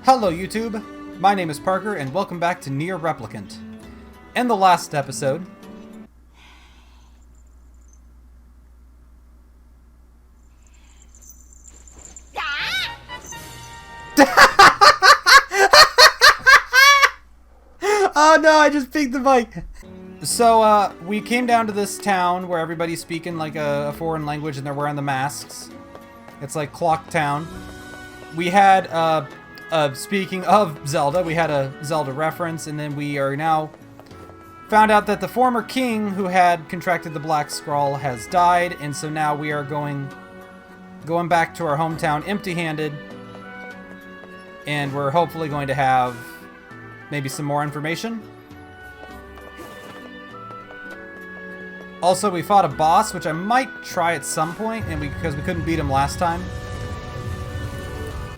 Hello YouTube, my name is Parker and welcome back to NieR Replicant. In the last episode, oh no, I just peeked the mic. So, we came down to this town where everybody's speaking like a foreign language and they're wearing the masks. It's like Clock Town. We had, speaking of Zelda, we had a Zelda reference, and then we are now found out that the former king who had contracted the Black Scrawl has died, and so now we are going back to our hometown empty-handed, and we're hopefully going to have maybe some more information. Also, we fought a boss, which I might try at some point, and because we couldn't beat him last time.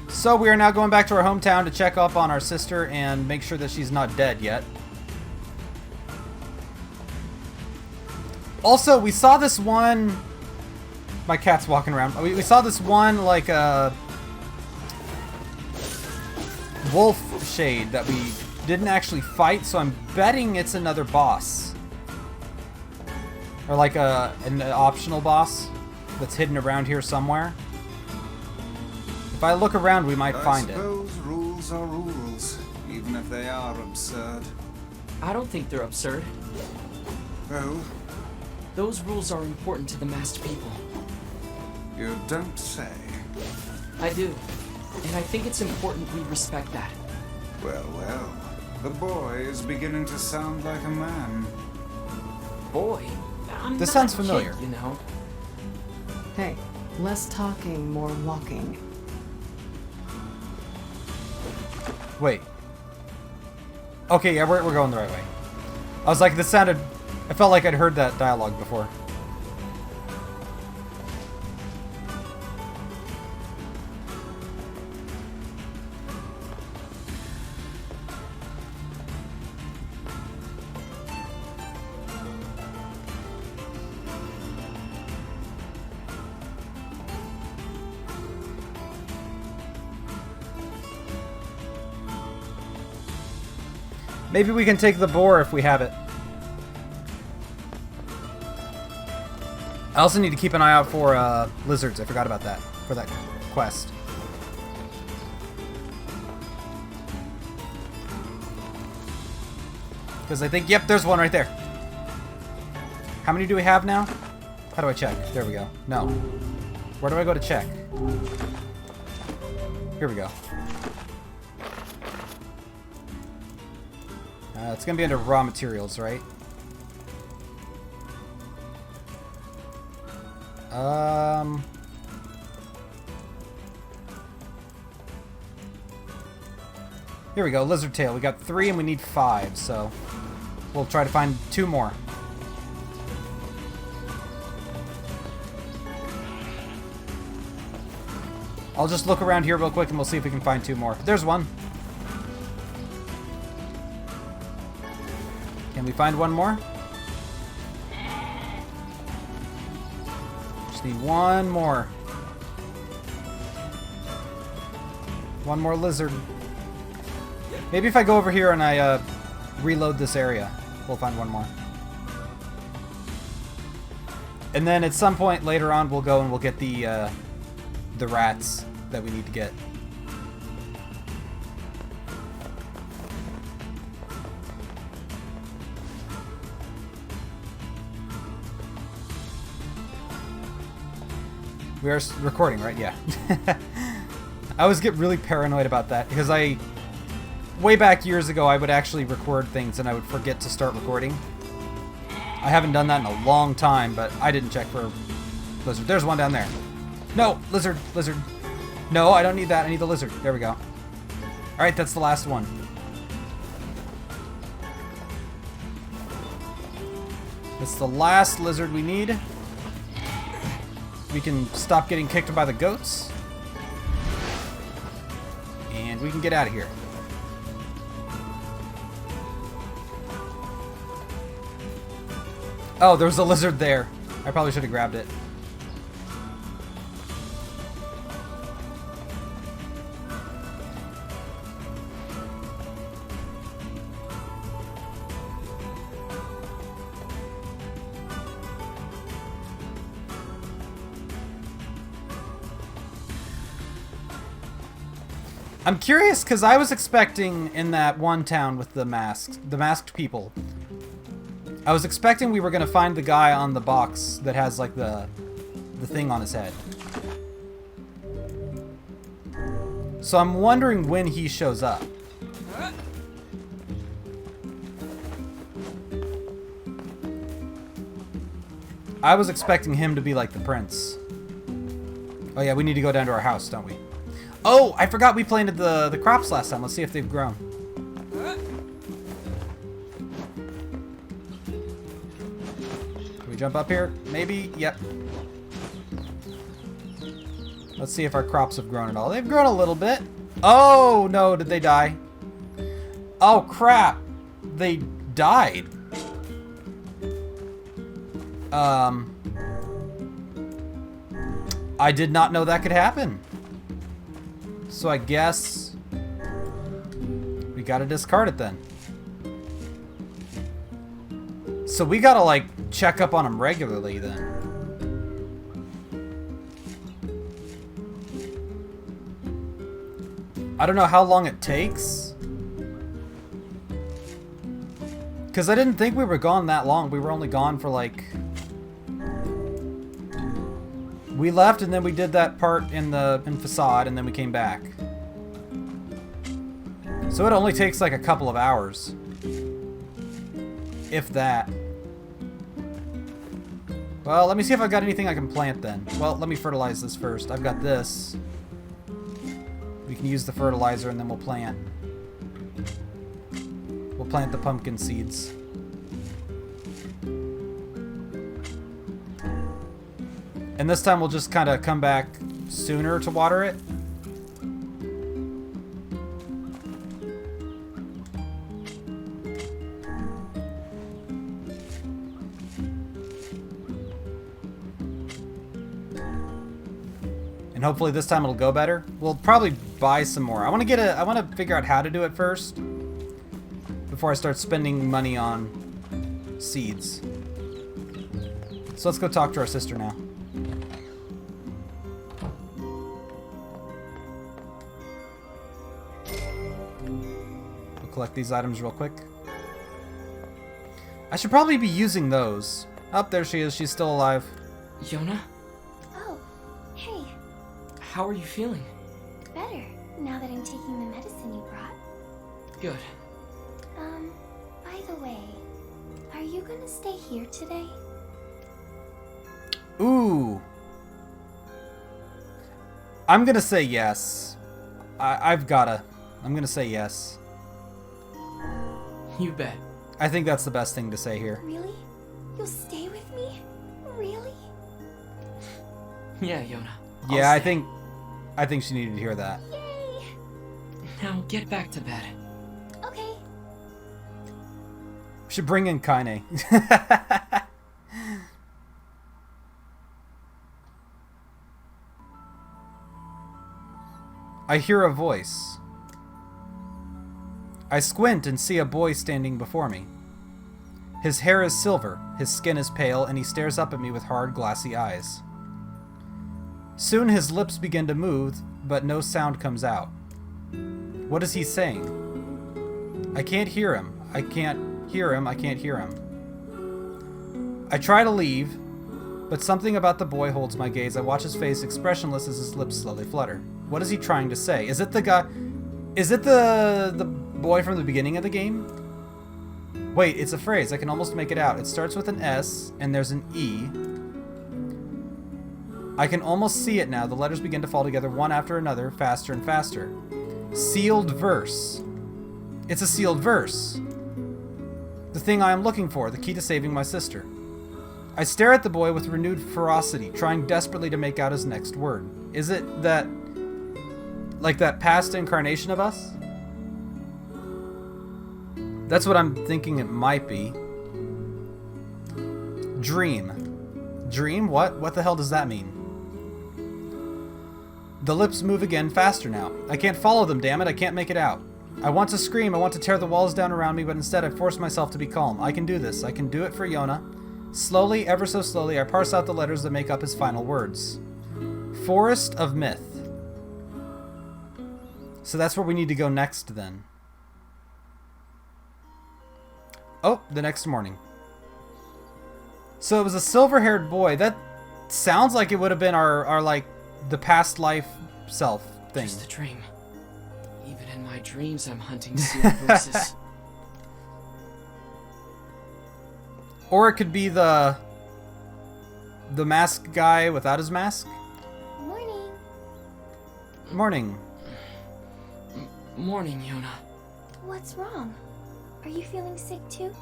So we are now going back to our hometown to check up on our sister and make sure that she's not dead yet. Also, we saw this one... My cat's walking around. We saw this one, like, wolf shade that we didn't actually fight, so I'm betting it's another boss. Or like an optional boss that's hidden around here somewhere. If I look around, we might find it. I suppose rules are rules, even if they are absurd. I don't think they're absurd. Oh? Those rules are important to the masked people. You don't say. I do. And I think it's important we respect that. Well, well. The boy is beginning to sound like a man. Boy, I'm This not sounds a familiar. kid, you know. Hey, less talking, more walking. Wait. Okay, yeah, we're going the right way. I was like, this sounded... I felt like I'd heard that dialogue before. Maybe we can take the boar if we have it. I also need to keep an eye out for lizards. I forgot about that for that quest. Because I think, yep, there's one right there. How many do we have now? How do I check? There we go. No. Where do I go to check? Here we go. It's gonna be under raw materials, right? Here we go, lizard tail. We got 3 and we need 5, so we'll try to find 2 more. I'll just look around here real quick and we'll see if we can find 2 more. There's one. Can we find one more? Just need one more. One more lizard. Maybe if I go over here and I reload this area, we'll find one more. And then at some point later on, we'll go and we'll get the rats that we need to get. We are recording, right? Yeah. I always get really paranoid about that because way back years ago, I would actually record things and I would forget to start recording. I haven't done that in a long time, but I didn't check for lizard. There's one down there. No, lizard, lizard. No, I don't need that. I need the lizard. There we go. All right, that's the last one. It's the last lizard we need. We can stop getting kicked by the goats. And we can get out of here. Oh, there was a lizard there. I probably should have grabbed it. I'm curious because I was expecting in that one town with the masked people. I was expecting we were gonna find the guy on the box that has like the thing on his head. So I'm wondering when he shows up. I was expecting him to be like the prince. Oh yeah, we need to go down to our house, don't we? Oh, I forgot we planted the crops last time. Let's see if they've grown. Can we jump up here? Maybe? Yep. Let's see if our crops have grown at all. They've grown a little bit. Oh, no. Did they die? Oh, crap. They died. I did not know that could happen. So I guess we gotta discard it then. So we gotta like check up on them regularly then. I don't know how long it takes. Because I didn't think we were gone that long. We were only gone for like... We left and then we did that part in Facade and then we came back. So it only takes like a couple of hours. If that. Well, let me see if I've got anything I can plant then. Well, let me fertilize this first. I've got this. We can use the fertilizer and then we'll plant. We'll plant the pumpkin seeds. And this time we'll just kind of come back sooner to water it. And hopefully this time it'll go better. We'll probably buy some more. I want to figure out how to do it first before I start spending money on seeds. So let's go talk to our sister now. We'll collect these items real quick. I should probably be using those. Oh, there she is. She's still alive. Yona? Oh, hey. How are you feeling? Better, now that I'm taking the medicine you brought. Good. By the way, are you gonna stay here today? Ooh. I'm gonna say yes. I'm gonna say yes. You bet. I think that's the best thing to say here. Really? You'll stay with me? Really? Yeah, Yona. Yeah, I'll stay. I think she needed to hear that. Yay! Now get back to bed. Okay. We should bring in Kaine. I hear a voice. I squint and see a boy standing before me. His hair is silver, his skin is pale, and he stares up at me with hard, glassy eyes. Soon his lips begin to move, but no sound comes out. What is he saying? I can't hear him. I can't hear him. I can't hear him. I try to leave, but something about the boy holds my gaze. I watch his face expressionless as his lips slowly flutter. What is he trying to say? Is it the guy... Is it the boy from the beginning of the game? Wait, it's a phrase. I can almost make it out. It starts with an S, and there's an E. I can almost see it now. The letters begin to fall together one after another, faster and faster. Sealed verse. It's a sealed verse. The thing I am looking for, the key to saving my sister. I stare at the boy with renewed ferocity, trying desperately to make out his next word. Is it that... like that past incarnation of us? That's what I'm thinking it might be. Dream. Dream? What? What the hell does that mean? The lips move again, faster now. I can't follow them, damn it. I can't make it out. I want to scream. I want to tear the walls down around me, but instead I force myself to be calm. I can do this. I can do it for Yona. Slowly, ever so slowly, I parse out the letters that make up his final words. Forest of Myth. So that's where we need to go next then. Oh, the next morning. So it was a silver-haired boy. That sounds like it would have been our like, the past life self thing. Just a dream. Even in my dreams, I'm hunting sealed voices. Or it could be the mask guy without his mask. Morning. Morning. Morning, Yona. What's wrong? Are you feeling sick too?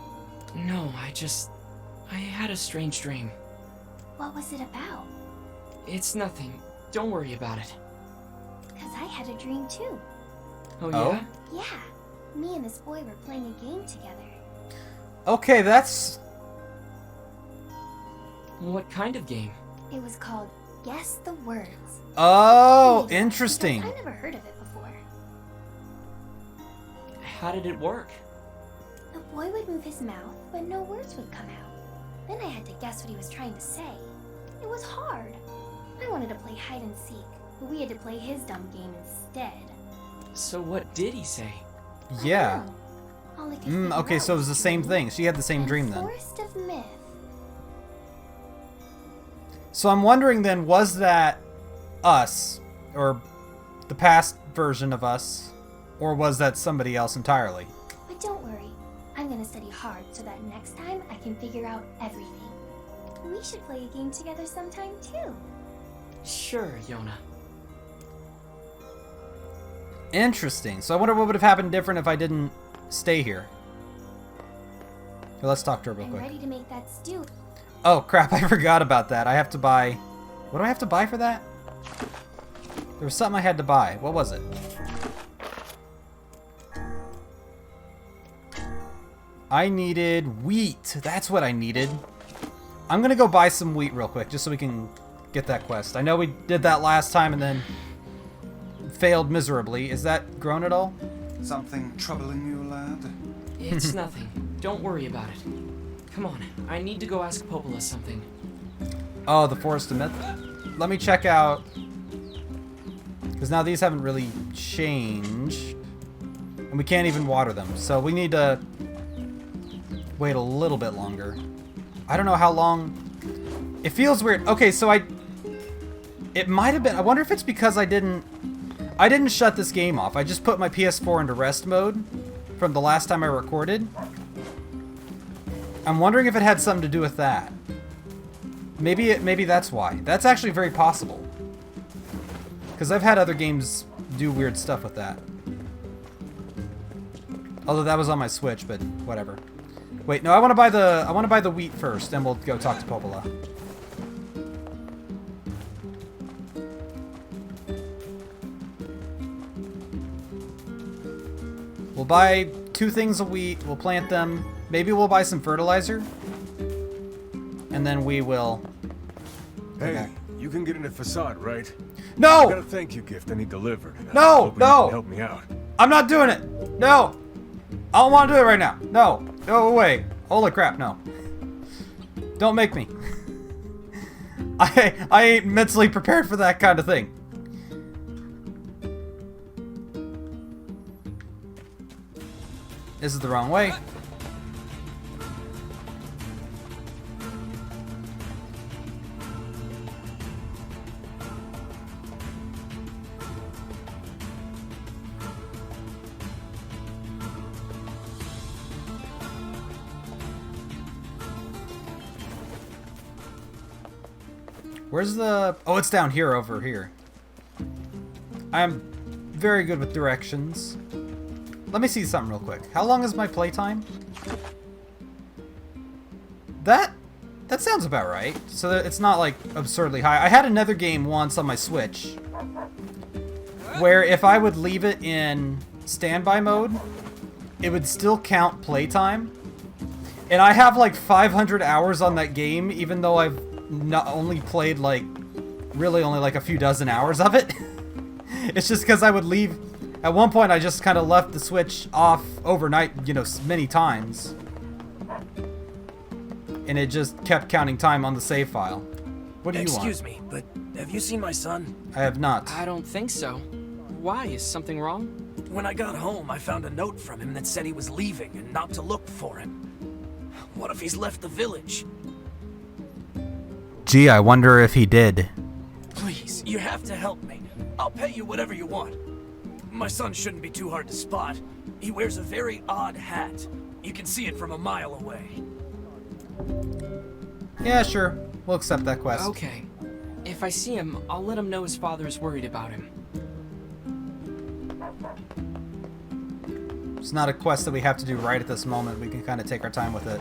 No, I had a strange dream. What was it about? It's nothing. Don't worry about it. Because I had a dream too. Oh, Oh? yeah? Yeah. Me and this boy were playing a game together. Okay, that's... What kind of game? It was called Guess the Words. Oh, Please, interesting. because I never heard of it before. How did it work? The boy would move his mouth, but no words would come out. Then I had to guess what he was trying to say. It was hard. I wanted to play hide and seek, but we had to play his dumb game instead. So what did he say? Yeah. All I could figure Okay, out so it was the same true thing. She had the same and dream then. Forest of Myth. So I'm wondering then, was that us, or the past version of us, or was that somebody else entirely? But don't worry, I'm gonna study hard so that next time I can figure out everything. We should play a game together sometime too. Sure, Yona. Interesting. So I wonder what would have happened different if I didn't stay here. Here, let's talk to her real I'm quick. ready to make that stew. Oh, crap, I forgot about that. I have to buy... What do I have to buy for that? There was something I had to buy. What was it? I needed wheat. That's what I needed. I'm gonna go buy some wheat real quick, just so we can get that quest. I know we did that last time and then failed miserably. Is that grown at all? Something troubling you, lad? It's nothing. Don't worry about it. Come on, I need to go ask Popola something. Oh, the Forest of Myth. Let me check out... Because now these haven't really changed. And we can't even water them. So we need to wait a little bit longer. I don't know how long... It feels weird. Okay, so it might have been... I wonder if it's because I didn't shut this game off. I just put my PS4 into rest mode from the last time I recorded. I'm wondering if it had something to do with that. Maybe that's why. That's actually very possible. Because I've had other games do weird stuff with that. Although that was on my Switch, but whatever. Wait, no, I want to buy the wheat first, then we'll go talk to Popola. We'll buy 2 things of wheat, we'll plant them. Maybe we'll buy some fertilizer. And then we will... Hey, you can get in the facade, right? I got No! a thank you gift I need delivered. and I'm No, hoping you no. can help me out. I'm not doing it! No! I don't want to do it right now. No. Go away. Holy crap, no. Don't make me. I ain't mentally prepared for that kind of thing. This is the wrong way. Where's the... Oh, it's down here, over here. I'm very good with directions. Let me see something real quick. How long is my playtime? That sounds about right. So that it's not, like, absurdly high. I had another game once on my Switch where if I would leave it in standby mode, it would still count playtime. And I have, like, 500 hours on that game, even though I've not only played, like, really only, like, a few dozen hours of it. It's just because I would leave... At one point, I just kind of left the Switch off overnight, you know, many times. And it just kept counting time on the save file. What do you want? Excuse me, but have you seen my son? I have not. I don't think so. Why? Is something wrong? When I got home, I found a note from him that said he was leaving and not to look for him. What if he's left the village? Gee, I wonder if he did. Please, you have to help me. I'll pay you whatever you want. My son shouldn't be too hard to spot. He wears a very odd hat. You can see it from a mile away. Yeah, sure. We'll accept that quest. Okay. If I see him, I'll let him know his father is worried about him. It's not a quest that we have to do right at this moment. We can kind of take our time with it.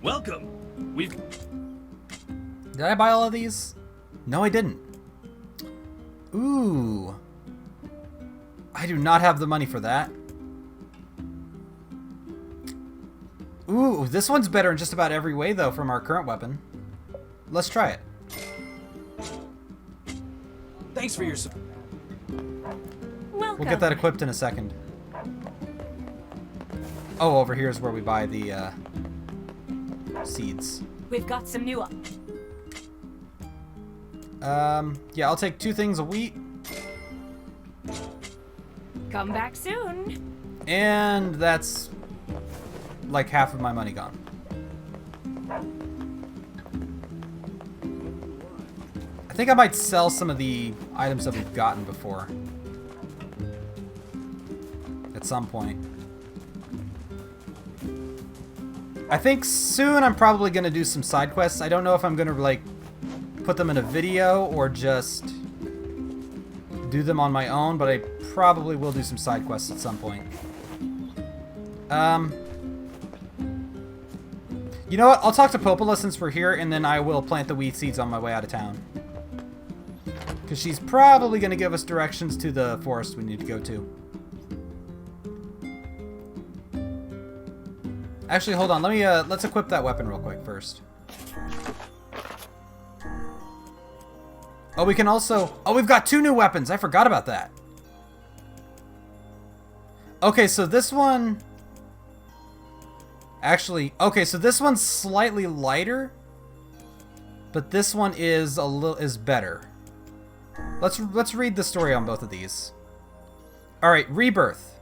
Welcome. We've... Did I buy all of these? No, I didn't. Ooh. I do not have the money for that. Ooh, this one's better in just about every way, though, from our current weapon. Let's try it. Thanks for your support. We'll get that equipped in a second. Oh, over here is where we buy the seeds. We've got some new... Yeah, I'll take 2 things of wheat. Come back soon. And that's like half of my money gone. I think I might sell some of the items that we've gotten before. At some point. I think soon I'm probably going to do some side quests. I don't know if I'm going to like put them in a video or just do them on my own, but I probably will do some side quests at some point. You know what? I'll talk to Popola since we're here, and then I will plant the wheat seeds on my way out of town. Because she's probably going to give us directions to the forest we need to go to. Actually, hold on. Let me, let's equip that weapon real quick first. Oh, we can also... Oh, we've got 2 new weapons. I forgot about that. Okay, so this one... Actually, okay, so this one's slightly lighter, but this one is better. Let's read the story on both of these. All right, Rebirth.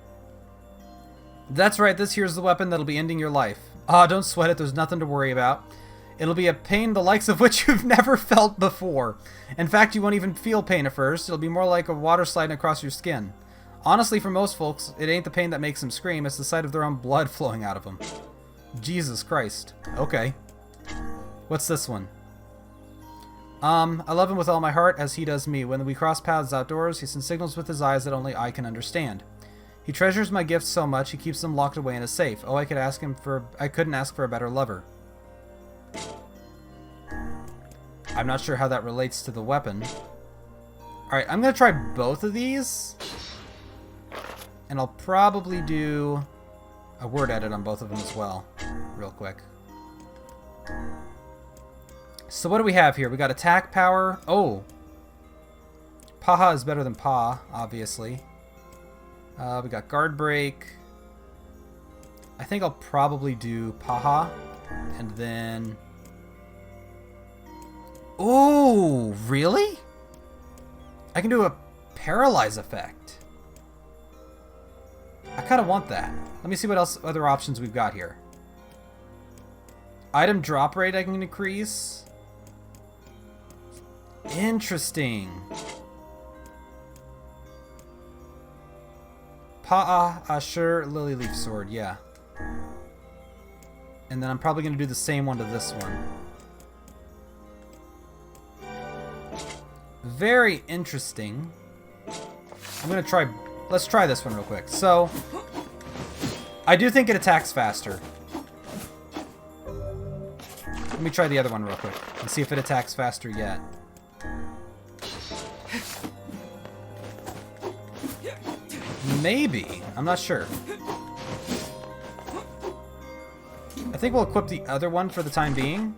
That's right, this here's the weapon that'll be ending your life. Ah, don't sweat it, there's nothing to worry about. It'll be a pain the likes of which you've never felt before. In fact, you won't even feel pain at first. It'll be more like a water sliding across your skin. Honestly, for most folks, it ain't the pain that makes them scream, it's the sight of their own blood flowing out of them. Jesus Christ. Okay. What's this one? I love him with all my heart, as he does me. When we cross paths outdoors, he sends signals with his eyes that only I can understand. He treasures my gifts so much, he keeps them locked away in a safe. Oh, I couldn't ask for a better lover. I'm not sure how that relates to the weapon. Alright, I'm gonna try both of these. And I'll probably do a word edit on both of them as well, real quick. So what do we have here? We got attack power. Oh. Paha is better than Pa, obviously. We got guard break. I think I'll probably do Paha. And then... Oh, really? I can do a paralyze effect. I kind of want that. Let me see what else other options we've got here. Item drop rate I can increase. Interesting. Pa'a, Ashur, Lily Leaf Sword, yeah. And then I'm probably going to do the same one to this one. Very interesting. I'm going to try... Let's try this one real quick. So, I do think it attacks faster. Let me try the other one real quick and see if it attacks faster yet. Maybe. I'm not sure. I think we'll equip the other one for the time being.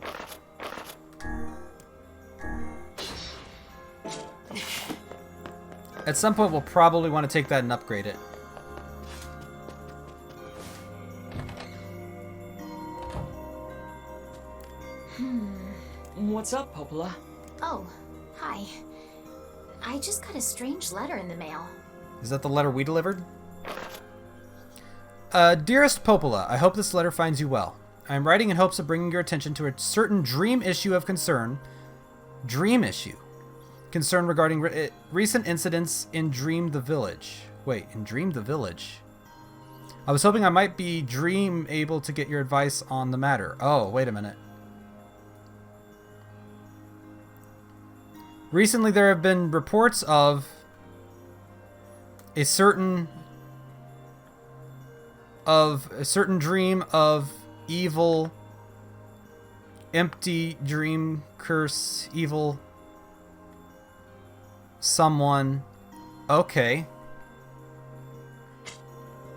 At some point, we'll probably want to take that and upgrade it. What's up, Popola? Oh, hi. I just got a strange letter in the mail. Is that the letter we delivered? Dearest Popola, I hope this letter finds you well. I am writing in hopes of bringing your attention to a certain dream issue of concern. Dream issue? Concern regarding recent incidents in Dream the Village. Wait, in Dream the Village? I was hoping I might be able to get your advice on the matter. Oh, wait a minute. Recently there have been reports of a certain dream of evil, empty dream, curse, evil, someone. Okay.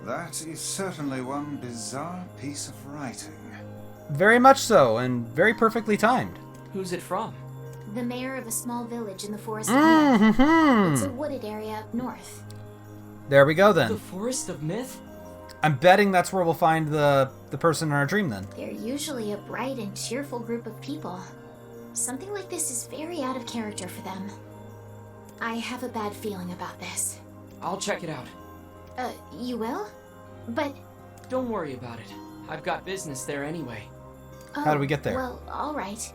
That is certainly one bizarre piece of writing. Very much so, and very perfectly timed. Who's it from? The mayor of a small village in the forest of Myth. Mm-hmm. It's a wooded area up north. There we go then. The Forest of Myth? I'm betting that's where we'll find the person in our dream then. They're usually a bright and cheerful group of people. Something like this is very out of character for them. I have a bad feeling about this. I'll check it out. You will? But... Don't worry about it. I've got business there anyway. Oh, How do we get there? Well, alright.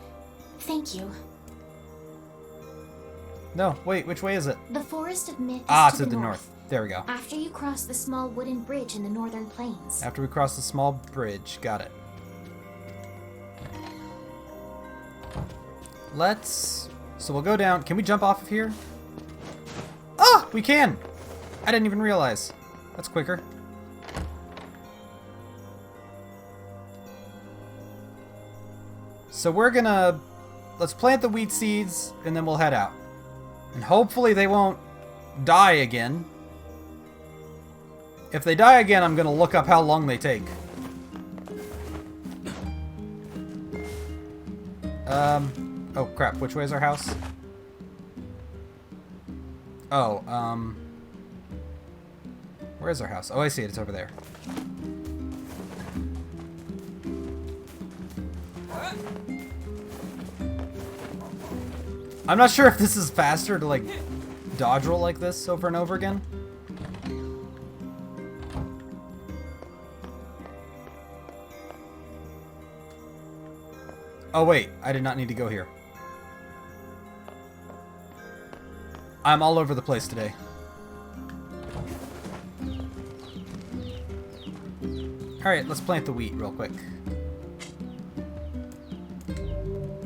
Thank you. No, wait, which way is it? The Forest of Myth Ah, is to the north. There we go. After you cross the small wooden bridge in the northern plains. After we cross the small bridge. Got it. So we'll go down. Can we jump off of here? Ah, we can! I didn't even realize. That's quicker. So we're gonna... Let's plant the wheat seeds, and then we'll head out. And hopefully they won't die again. If they die again, I'm gonna look up how long they take. Oh crap, which way is our house? Oh, where is our house? Oh, I see it, it's over there. I'm not sure if this is faster to, like, dodge roll like this over and over again. Oh, wait. I did not need to go here. I'm all over the place today. Alright, let's plant the wheat real quick.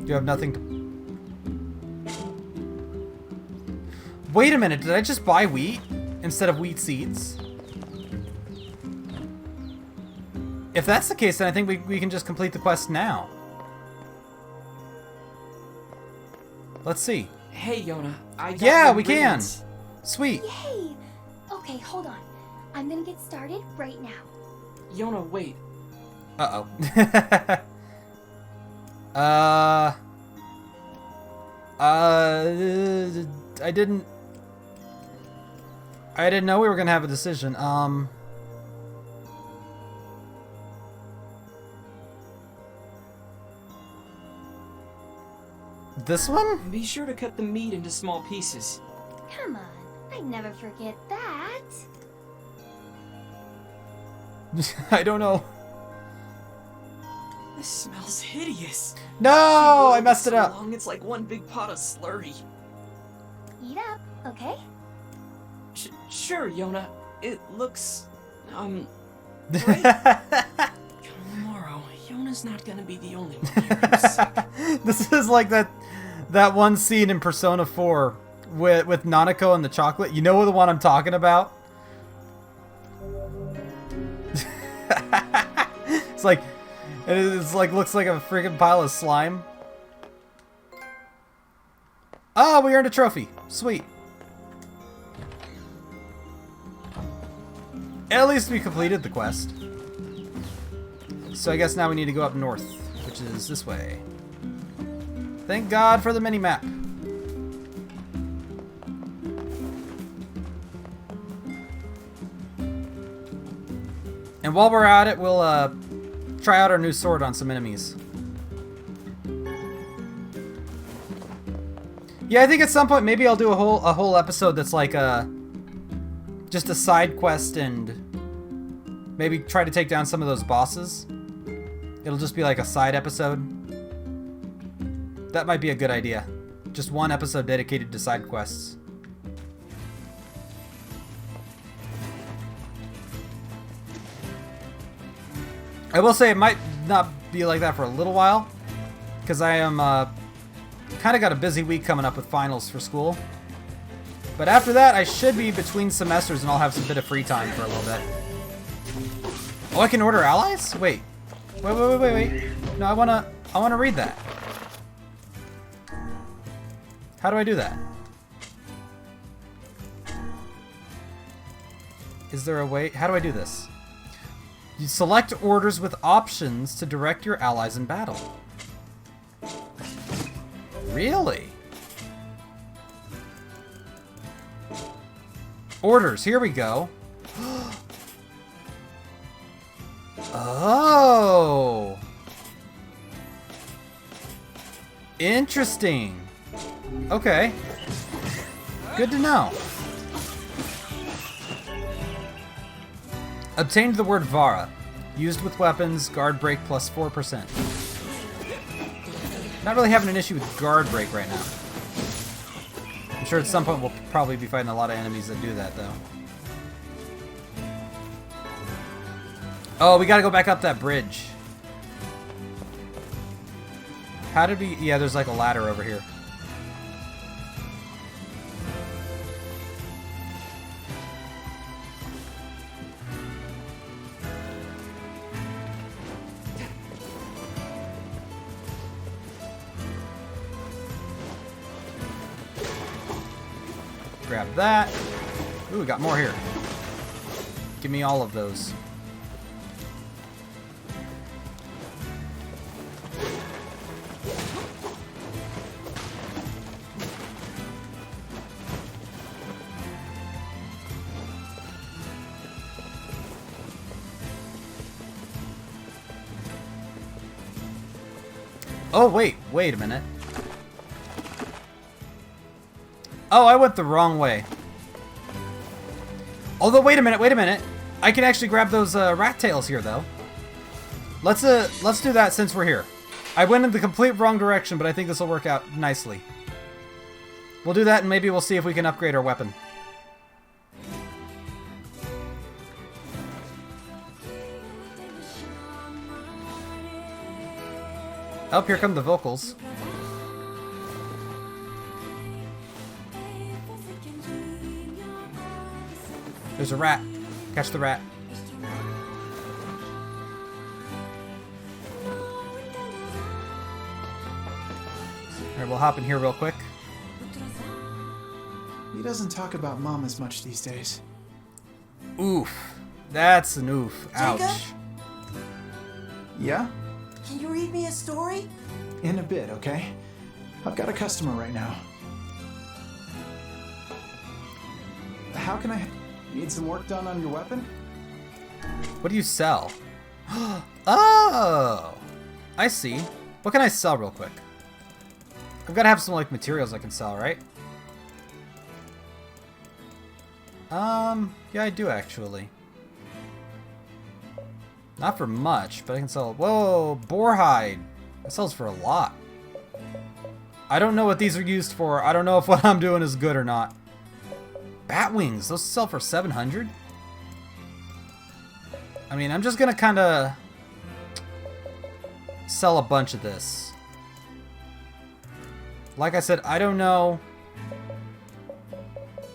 You have nothing to... Wait a minute, did I just buy wheat instead of wheat seeds? If that's the case, then I think we can just complete the quest now. Let's see. Hey, Yona, I got Yeah, the we can. ingredients. Sweet. Yay! Okay, hold on. I'm gonna get started right now. Yona, wait. Uh-oh. I didn't know we were gonna have a decision. This one? Be sure to cut the meat into small pieces. Come on, I'd never forget that. I don't know. This smells hideous. No, I messed it so up. long, it's like one big pot of slurry. Eat up, okay? Sure, Yona. It looks, great. Tomorrow, Yona's not gonna be the only one here. This is like that one scene in Persona 4 with Nanako and the chocolate. You know the one I'm talking about? It's like looks like a freaking pile of slime. Oh, we earned a trophy. Sweet. At least we completed the quest. So I guess now we need to go up north, which is this way. Thank God for the mini-map. And while we're at it, we'll try out our new sword on some enemies. Yeah, I think at some point maybe I'll do a whole episode that's like just a side quest and maybe try to take down some of those bosses. It'll just be like a side episode. That might be a good idea. Just one episode dedicated to side quests. I will say it might not be like that for a little while, because I am kind of got a busy week coming up with finals for school. But after that, I should be between semesters and I'll have some bit of free time for a little bit. Oh, I can order allies? Wait. Wait. No, I wanna read that. How do I do that? Is there a way? How do I do this? You select orders with options to direct your allies in battle. Really? Orders, here we go. Oh! Interesting. Okay. Good to know. Obtained the word Vara. Used with weapons, guard break plus 4%. Not really having an issue with guard break right now. I'm sure at some point we'll probably be fighting a lot of enemies that do that, though. Oh, we gotta go back up that bridge. How did we... Yeah, there's like a ladder over here. Grab that. Ooh, we got more here. Give me all of those. Oh, wait a minute. Oh, I went the wrong way. Although, wait a minute. I can actually grab those rat tails here, though. Let's do that since we're here. I went in the complete wrong direction, but I think this will work out nicely. We'll do that, and maybe we'll see if we can upgrade our weapon. Oh, here come the vocals. There's a rat. Catch the rat. Alright, we'll hop in here real quick. He doesn't talk about Mom as much these days. Oof. That's an oof. Ouch. Jacob? Yeah? Can you read me a story? In a bit, okay? I've got a customer right now. How can I... Need some work done on your weapon? What do you sell? Oh! I see. What can I sell real quick? I've got to have some, like, materials I can sell, right? Yeah, I do, actually. Not for much, but I can sell... Whoa! Boar hide! That sells for a lot. I don't know what these are used for. I don't know if what I'm doing is good or not. Bat wings! Those sell for 700? I mean, I'm just gonna kinda... sell a bunch of this. Like I said, I don't know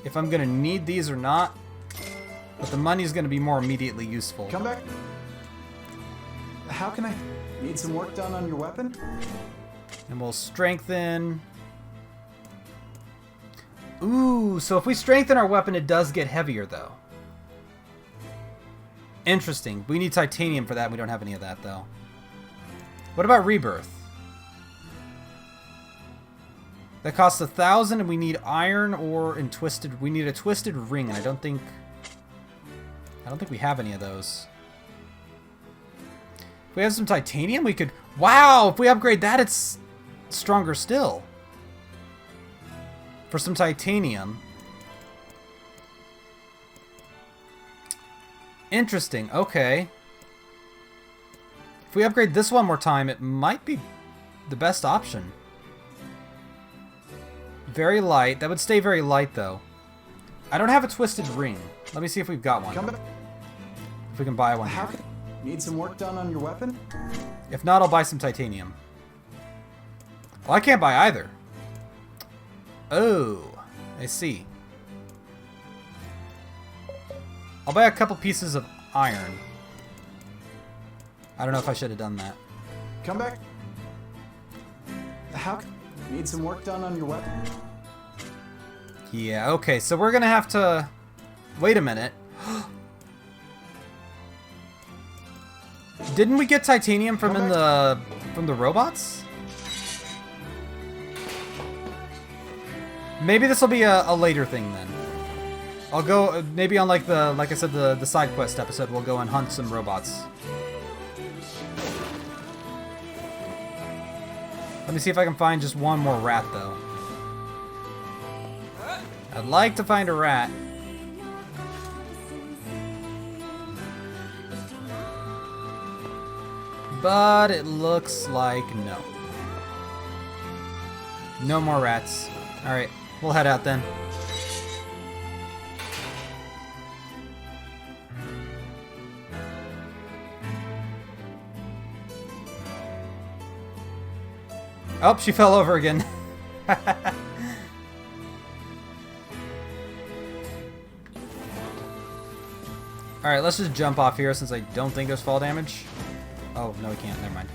if I'm gonna need these or not, but the money's gonna be more immediately useful. Come back. How can I... Need some work done on your weapon? And we'll strengthen... Ooh, so if we strengthen our weapon, it does get heavier, though. Interesting. We need titanium for that. We don't have any of that, though. What about rebirth? That costs 1,000, and we need iron or in twisted. We need a twisted ring, and I don't think we have any of those. If we have some titanium, we could... Wow! If we upgrade that, it's stronger still. for some titanium. Interesting. Okay. If we upgrade this one more time, it might be the best option. Very light. That would stay very light, though. I don't have a twisted ring. Let me see if we've got one. If we can buy one. Need some work done on your weapon? If not, I'll buy some titanium. Well, I can't buy either. Oh, I see. I'll buy a couple pieces of iron. I don't know if I should have done that. Come back. Need some work done on your weapon? Yeah, okay, so we're gonna have to... Wait a minute. Didn't we get titanium from the robots? Maybe this will be a later thing then. I'll go maybe on like I said, the side quest episode. We'll go and hunt some robots. Let me see if I can find just one more rat though. I'd like to find a rat. But it looks like no. No more rats. Alright, we'll head out then. Oh, she fell over again. Alright, let's just jump off here since I don't think there's fall damage. Oh, no we can't. Never mind.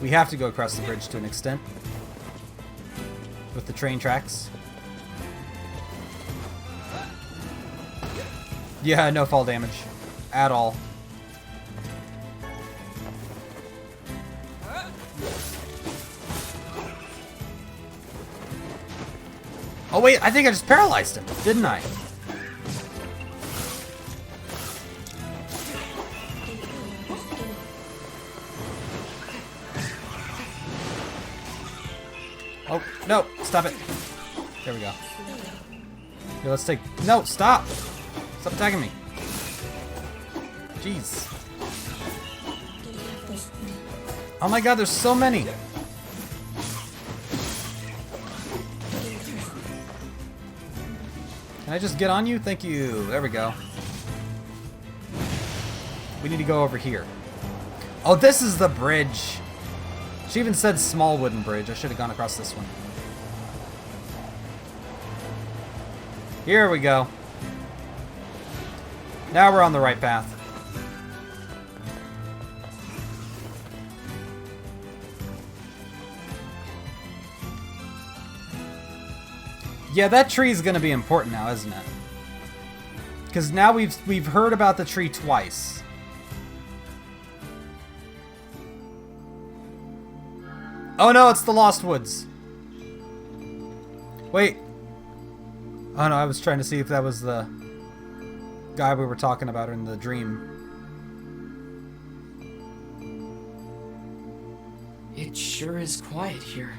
We have to go across the bridge to an extent. With the train tracks. Yeah, no fall damage. At all. Oh wait, I think I just paralyzed him, didn't I? Oh, no, stop it. There we go. Here, let's take... No, stop! Stop attacking me. Jeez. Oh my god, there's so many! Can I just get on you? Thank you. There we go. We need to go over here. Oh, this is the bridge. She even said small wooden bridge. I should have gone across this one. Here we go. Now we're on the right path. Yeah, that tree is going to be important now, isn't it? Because now we've heard about the tree twice. Oh no, it's the Lost Woods. Wait. Oh no, I was trying to see if that was the guy we were talking about in the dream. It sure is quiet here.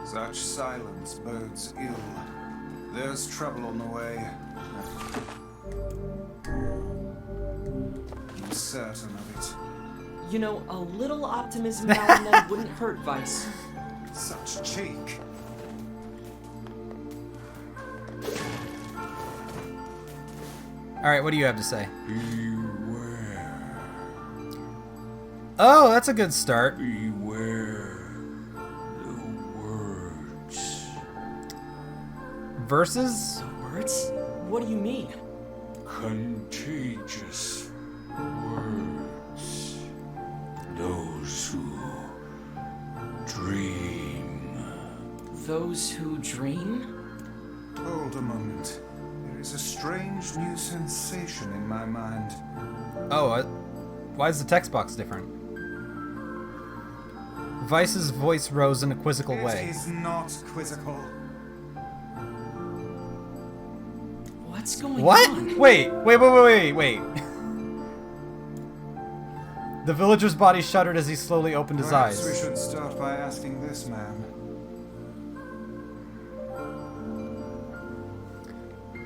Such silence bodes ill. There's trouble on the way. I'm certain of it. You know, a little optimism now and then wouldn't hurt, Vice. Such cheek. Alright, what do you have to say? Beware. Oh, that's a good start. Beware the words. Verses? The words? What do you mean? Contagious words. Those who dream. Those who dream? Hold a moment. There is a strange new sensation in my mind. Oh, why is the text box different? Vice's voice rose in a quizzical way. It is not quizzical. What's going What? on? Wait. The villager's body shuddered as he slowly opened his Perhaps eyes. we should start by asking this man.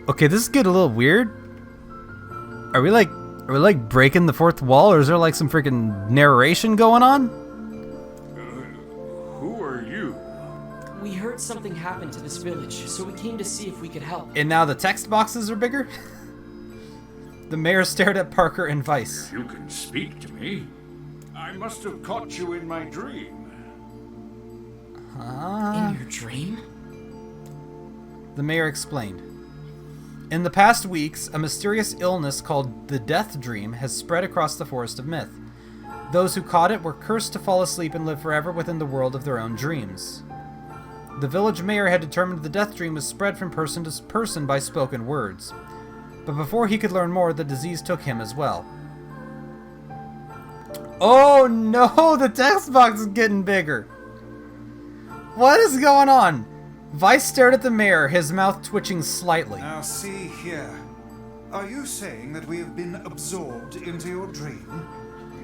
Okay, this is getting a little weird. Are we like breaking the fourth wall, or is there like some freaking narration going on? Who are you? We heard something happened to this village, so we came to see if we could help. And now the text boxes are bigger? The mayor stared at Parker and Vice. You can speak to me. I must have caught you in my dream. In your dream? The mayor explained. In the past weeks, a mysterious illness called the Death Dream has spread across the Forest of Myth. Those who caught it were cursed to fall asleep and live forever within the world of their own dreams. The village mayor had determined the Death Dream was spread from person to person by spoken words. But before he could learn more, the disease took him as well. Oh no, the text box is getting bigger. What is going on? Vice stared at the mayor, his mouth twitching slightly. Now see here. Are you saying that we have been absorbed into your dream?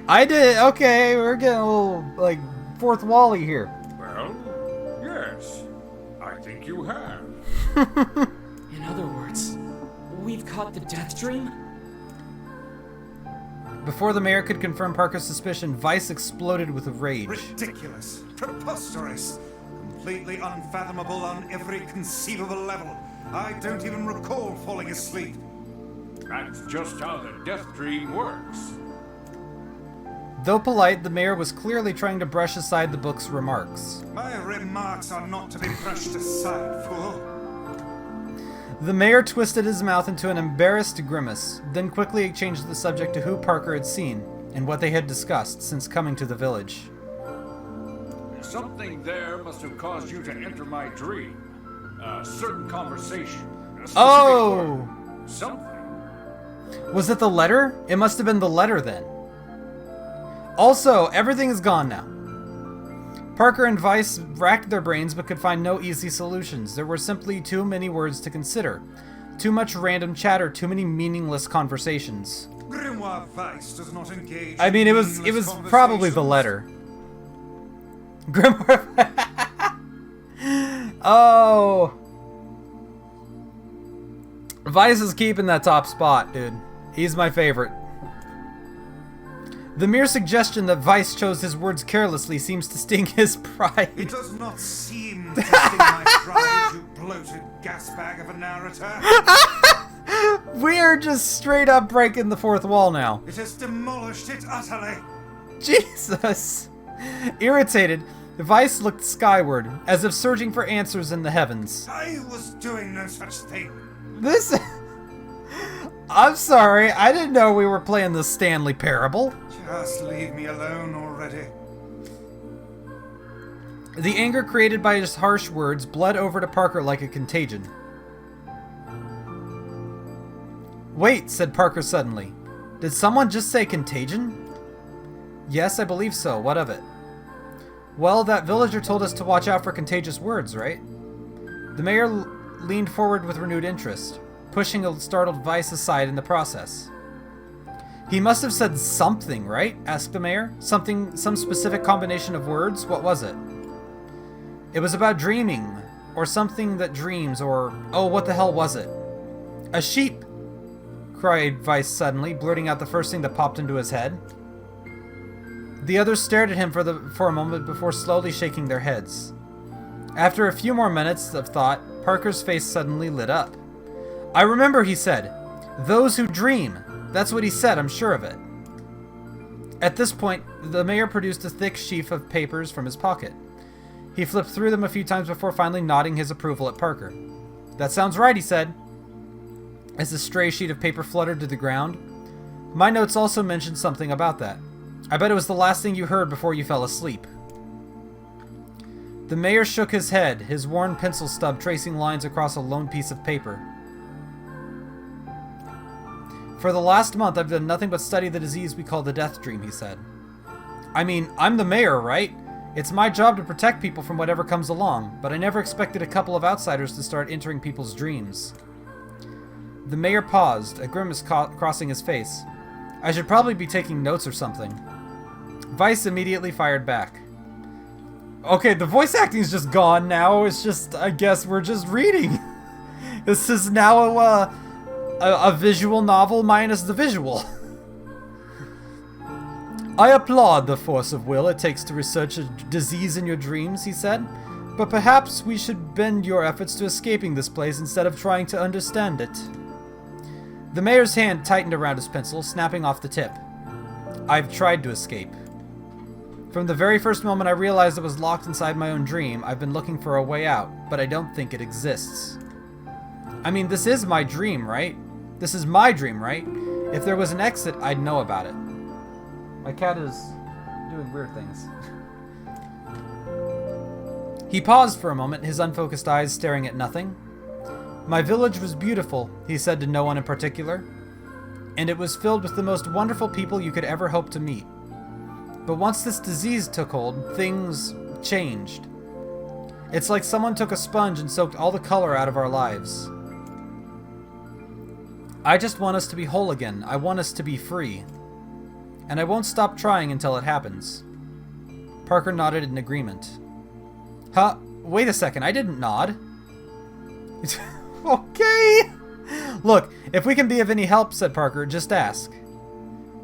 I did. Okay, we're getting a little, like, fourth wall-y here. Well, yes. I think you have. In other words, we've caught the Death Dream? Before the mayor could confirm Parker's suspicion, Vice exploded with rage. Ridiculous. Preposterous. Completely unfathomable on every conceivable level. I don't even recall falling asleep. That's just how the Death Dream works. Though polite, the mayor was clearly trying to brush aside the book's remarks. My remarks are not to be brushed aside, fool. The mayor twisted his mouth into an embarrassed grimace, then quickly changed the subject to who Parker had seen and what they had discussed since coming to the village. Something there must have caused you to enter my dream. A certain conversation. A specific Oh! word. Something. Was it the letter? It must have been the letter then. Also, everything is gone now. Parker and Vice racked their brains but could find no easy solutions. There were simply too many words to consider. Too much random chatter, too many meaningless conversations. Grimoire Vice does not engage. I mean, it was probably the letter. Grimoire. Oh. Vice is keeping that top spot, dude. He's my favorite. The mere suggestion that Vice chose his words carelessly seems to sting his pride. It does not seem to sting my pride, you bloated gasbag of a narrator. We are just straight up breaking the fourth wall now. It has demolished it utterly. Jesus. Irritated, Vice looked skyward, as if searching for answers in the heavens. I was doing no such thing. This... I'm sorry, I didn't know we were playing the Stanley Parable. Just leave me alone already. The anger created by his harsh words bled over to Parker like a contagion. Wait, said Parker suddenly. Did someone just say contagion? Yes, I believe so. What of it? Well, that villager told us to watch out for contagious words, right? The mayor leaned forward with renewed interest, pushing a startled Vice aside in the process. He must have said something, right? Asked the mayor. Some specific combination of words? What was it? It was about dreaming, or something that dreams, or... Oh, what the hell was it? A sheep! Cried Vice suddenly, blurting out the first thing that popped into his head. The others stared at him for a moment before slowly shaking their heads. After a few more minutes of thought, Parker's face suddenly lit up. I remember, he said. Those who dream. That's what he said, I'm sure of it. At this point, the mayor produced a thick sheaf of papers from his pocket. He flipped through them a few times before finally nodding his approval at Parker. That sounds right, he said, as the stray sheet of paper fluttered to the ground. My notes also mentioned something about that. I bet it was the last thing you heard before you fell asleep. The mayor shook his head, his worn pencil stub tracing lines across a lone piece of paper. For the last month, I've done nothing but study the disease we call the Death Dream, he said. I mean, I'm the mayor, right? It's my job to protect people from whatever comes along, but I never expected a couple of outsiders to start entering people's dreams. The mayor paused, a grimace crossing his face. I should probably be taking notes or something. Vice immediately fired back. Okay, the voice acting's just gone now. It's just, I guess we're just reading. This is now a visual novel minus the visual. I applaud the force of will it takes to research a disease in your dreams, he said. But perhaps we should bend your efforts to escaping this place instead of trying to understand it. The mayor's hand tightened around his pencil, snapping off the tip. I've tried to escape. From the very first moment I realized I was locked inside my own dream, I've been looking for a way out, but I don't think it exists. I mean, this is my dream, right? This is my dream, right? If there was an exit, I'd know about it. My cat is doing weird things. He paused for a moment, his unfocused eyes staring at nothing. My village was beautiful, he said to no one in particular, and it was filled with the most wonderful people you could ever hope to meet. But once this disease took hold, things changed. It's like someone took a sponge and soaked all the color out of our lives. I just want us to be whole again. I want us to be free. And I won't stop trying until it happens. Parker nodded in agreement. Huh? Wait a second, I didn't nod. Okay. Look, if we can be of any help, said Parker, just ask.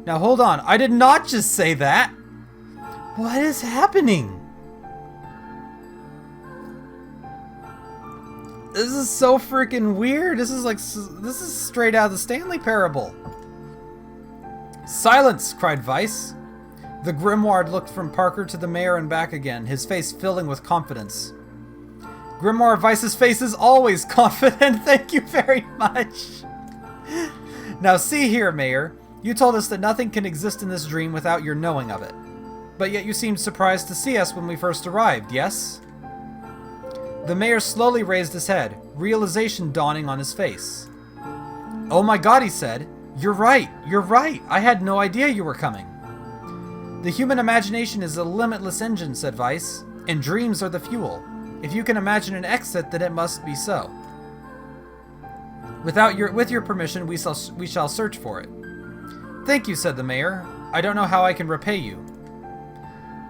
Now hold on, I did not just say that. What is happening? This is so freaking weird. This is straight out of the Stanley Parable. Silence, cried Weiss. The grimoire looked from Parker to the mayor and back again, his face filling with confidence. Grimoire Weiss's face is always confident, thank you very much. Now see here, Mayor. You told us that nothing can exist in this dream without your knowing of it. But yet you seemed surprised to see us when we first arrived, yes? The mayor slowly raised his head, realization dawning on his face. Oh my god, he said. You're right. I had no idea you were coming. The human imagination is a limitless engine, said Weiss, and dreams are the fuel. If you can imagine an exit, then it must be so. With your permission, we shall search for it. Thank you, said the mayor. I don't know how I can repay you.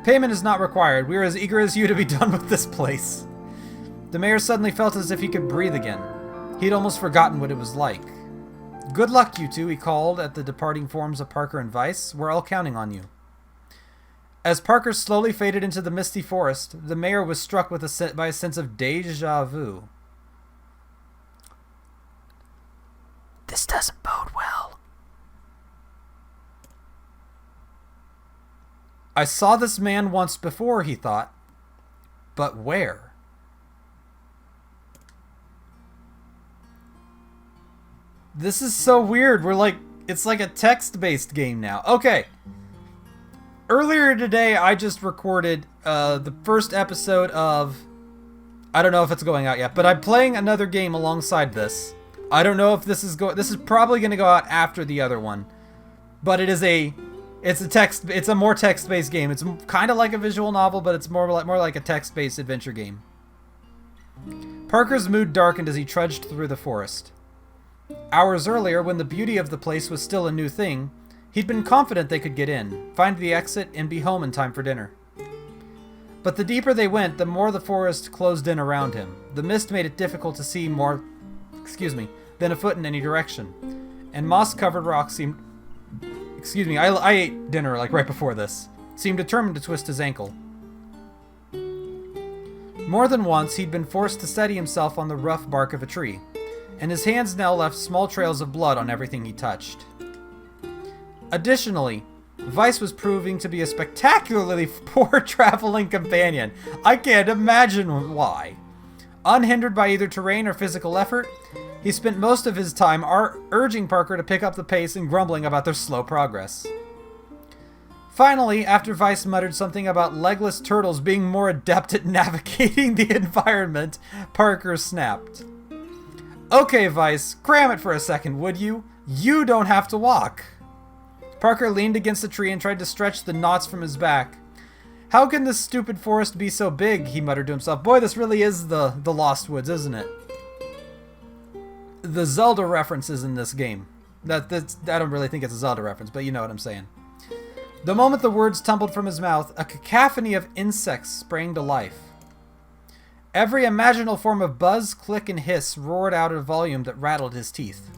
Payment is not required. We are as eager as you to be done with this place. The mayor suddenly felt as if he could breathe again. He'd almost forgotten what it was like. Good luck, you two, he called at the departing forms of Parker and Weiss. We're all counting on you. As Parker slowly faded into the misty forest, the mayor was struck by a sense of déjà vu. This doesn't bode well. I saw this man once before, he thought. But where? This is so weird. It's like a text-based game now. Okay. Earlier today, I just recorded the first episode of... I don't know if it's going out yet, but I'm playing another game alongside this. I don't know if this is this is probably going to go out after the other one. But it's a more text-based game. It's kind of like a visual novel, but it's more like a text-based adventure game. Parker's mood darkened as he trudged through the forest. Hours earlier, when the beauty of the place was still a new thing, he'd been confident they could get in, find the exit, and be home in time for dinner. But the deeper they went, the more the forest closed in around him. The mist made it difficult to see more, than a foot in any direction. And moss-covered rocks seemed... I ate dinner right before this. Seemed determined to twist his ankle. More than once, he'd been forced to steady himself on the rough bark of a tree, and his hands now left small trails of blood on everything he touched. Additionally, Weiss was proving to be a spectacularly poor traveling companion. I can't imagine why. Unhindered by either terrain or physical effort, he spent most of his time urging Parker to pick up the pace and grumbling about their slow progress. Finally, after Weiss muttered something about legless turtles being more adept at navigating the environment, Parker snapped. Okay, Weiss, cram it for a second, would you? You don't have to walk. Parker leaned against a tree and tried to stretch the knots from his back. How can this stupid forest be so big? He muttered to himself. Boy, this really is the Lost Woods, isn't it? The Zelda references in this game. I don't really think it's a Zelda reference, but you know what I'm saying. The moment the words tumbled from his mouth, a cacophony of insects sprang to life. Every imaginable form of buzz, click, and hiss roared out at a volume that rattled his teeth.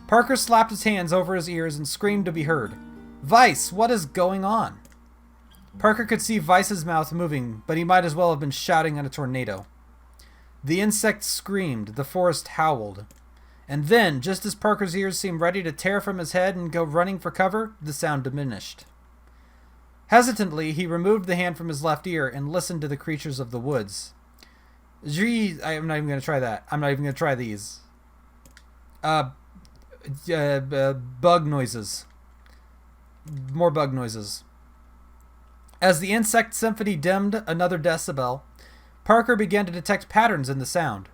Parker slapped his hands over his ears and screamed to be heard. Vice, what is going on? Parker could see Vice's mouth moving, but he might as well have been shouting at a tornado. The insect screamed, the forest howled. And then, just as Parker's ears seemed ready to tear from his head and go running for cover, the sound diminished. Hesitantly, he removed the hand from his left ear and listened to the creatures of the woods. Gee, I'm not even going to try that. I'm not even going to try these. Bug noises. More bug noises. As the insect symphony dimmed another decibel, Parker began to detect patterns in the sound.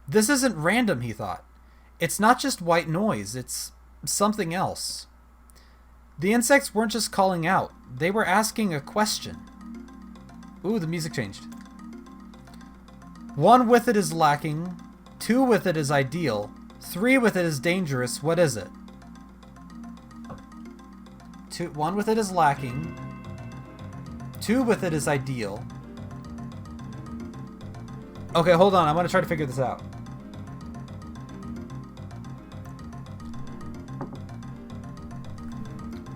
This isn't random, he thought. It's not just white noise, it's something else. The insects weren't just calling out, they were asking a question. Ooh, the music changed. 1 with it is lacking, 2 with it is ideal, 3 with it is dangerous, what is it? 1 with it is lacking, 2 with it is ideal. Okay, hold on, I'm gonna try to figure this out.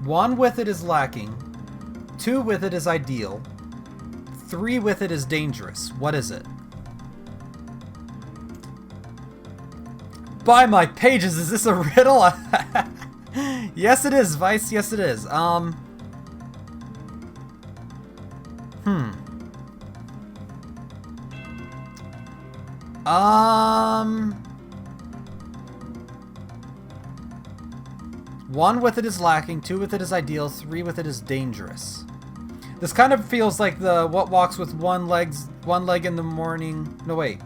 One with it is lacking, 2 with it is ideal, 3 with it is dangerous. What is it? By my pages, is this a riddle? Yes, it is, Vice. Yes, it is. One with it is lacking, 2 with it is ideal, 3 with it is dangerous. This kind of feels like the what walks with one leg in the morning. No, wait.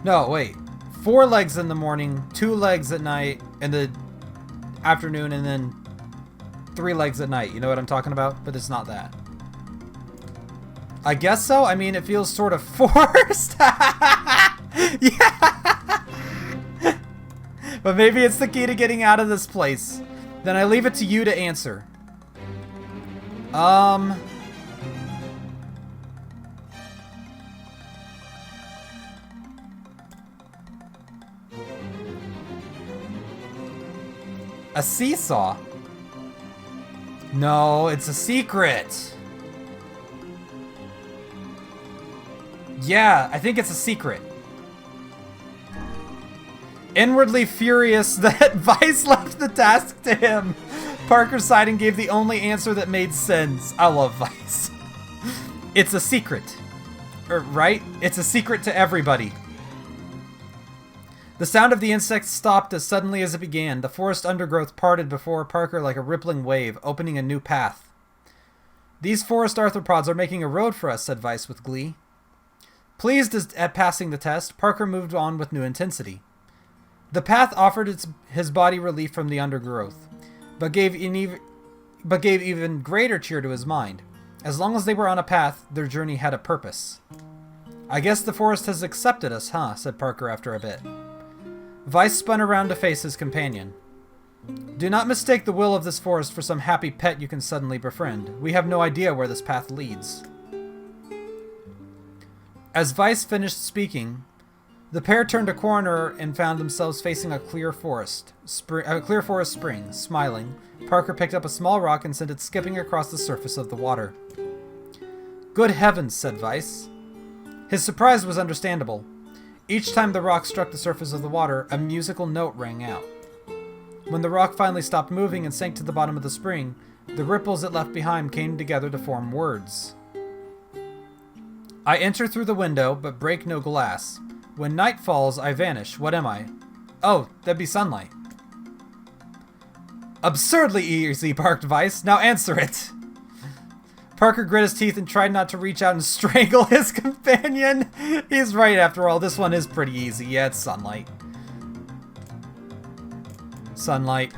No, wait. 4 legs in the morning, 2 legs at night, in the afternoon, and then 3 legs at night. You know what I'm talking about? But it's not that. I guess so. I mean, it feels sort of forced. Yeah. But maybe it's the key to getting out of this place. Then I leave it to you to answer. A seesaw? No, it's a secret. Yeah, I think it's a secret. Inwardly furious that Vice left the task to him, Parker sighed and gave the only answer that made sense. I love Vice. It's a secret. Right? It's a secret to everybody. The sound of the insects stopped as suddenly as it began. The forest undergrowth parted before Parker like a rippling wave, opening a new path. These forest arthropods are making a road for us, said Vice with glee. Pleased at passing the test, Parker moved on with new intensity. The path offered his body relief from the undergrowth, but gave even greater cheer to his mind. As long as they were on a path, their journey had a purpose. I guess the forest has accepted us, huh? Said Parker after a bit. Vice spun around to face his companion. Do not mistake the will of this forest for some happy pet you can suddenly befriend. We have no idea where this path leads. As Vice finished speaking, the pair turned a corner and found themselves facing a clear forest spring. Smiling, Parker picked up a small rock and sent it skipping across the surface of the water. Good heavens, said Vice. His surprise was understandable. Each time the rock struck the surface of the water, a musical note rang out. When the rock finally stopped moving and sank to the bottom of the spring, the ripples it left behind came together to form words. I enter through the window, but break no glass. When night falls, I vanish. What am I? Oh, that'd be sunlight. Absurdly easy, barked Vice. Now answer it. Parker grit his teeth and tried not to reach out and strangle his companion. He's right, after all. This one is pretty easy. Yeah, it's sunlight. Sunlight.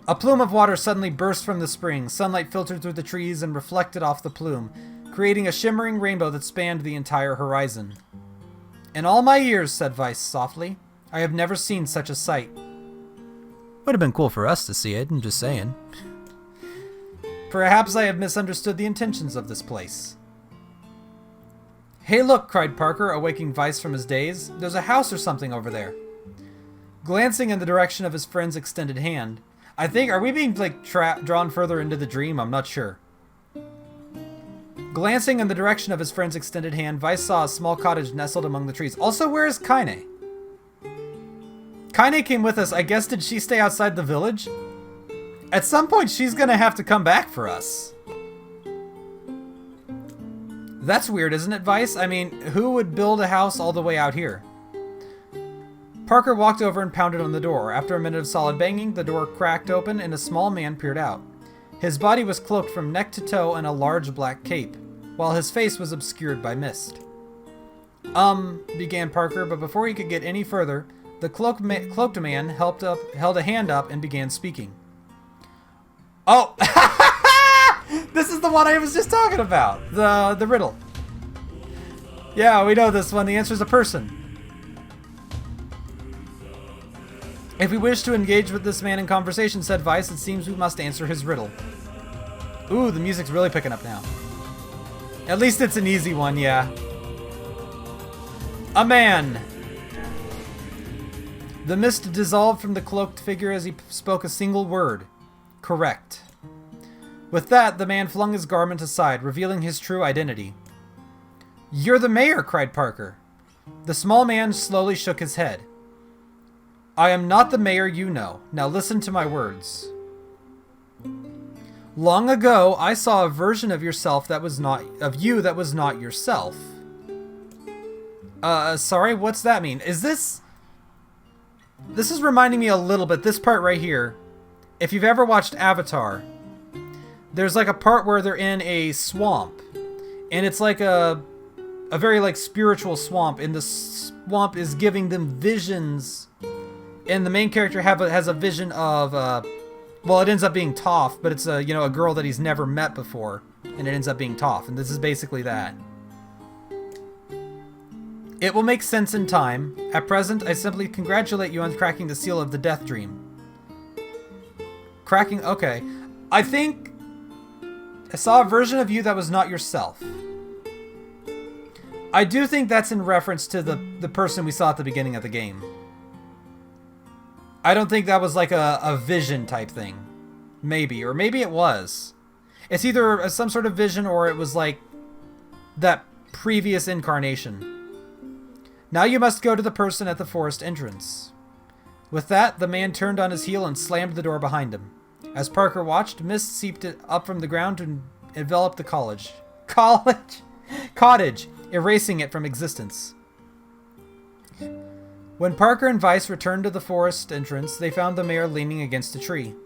A plume of water suddenly burst from the spring. Sunlight filtered through the trees and reflected off the plume, creating a shimmering rainbow that spanned the entire horizon. In all my years, said Vice softly, I have never seen such a sight. Would have been cool for us to see it, I'm just saying. Perhaps I have misunderstood the intentions of this place. Hey look, cried Parker, awaking Vice from his daze. There's a house or something over there. Glancing in the direction of his friend's extended hand. I think, are we being, like, drawn further into the dream? I'm not sure. Glancing in the direction of his friend's extended hand, Vice saw a small cottage nestled among the trees. Also, where is Kaine? Kaine came with us. I guess, did she stay outside the village? At some point, she's gonna have to come back for us. That's weird, isn't it, Vice? I mean, who would build a house all the way out here? Parker walked over and pounded on the door. After a minute of solid banging, the door cracked open and a small man peered out. His body was cloaked from neck to toe in a large black cape, while his face was obscured by mist. Began Parker, but before he could get any further, the cloaked man held a hand up and began speaking. Oh! This is the one I was just talking about! The riddle. Yeah, we know this one. The answer is a person. If we wish to engage with this man in conversation, said Vice, it seems we must answer his riddle. Ooh, the music's really picking up now. At least it's an easy one, yeah. A man. The mist dissolved from the cloaked figure as he spoke a single word. Correct. With that, the man flung his garment aside, revealing his true identity. You're the mayor, cried Parker. The small man slowly shook his head. I am not the mayor you know. Now listen to my words. Long ago, I saw a version of yourself that was not yourself. Sorry, what's that mean? Is this is reminding me a little bit, this part right here. If you've ever watched Avatar, there's like a part where they're in a swamp, and it's like a very like spiritual swamp, and the swamp is giving them visions. And the main character has a vision of, well, it ends up being Toph, but it's a girl that he's never met before, and it ends up being Toph, and this is basically that. It will make sense in time. At present, I simply congratulate you on cracking the seal of the death dream. Cracking, okay. I think I saw a version of you that was not yourself. I do think that's in reference to the person we saw at the beginning of the game. I don't think that was like a vision type thing. Maybe. Or maybe it was. It's either some sort of vision or it was like that previous incarnation. Now you must go to the person at the forest entrance. With that, the man turned on his heel and slammed the door behind him. As Parker watched, mist seeped up from the ground and enveloped the cottage, erasing it from existence. When Parker and Vice returned to the forest entrance, they found the mayor leaning against a tree.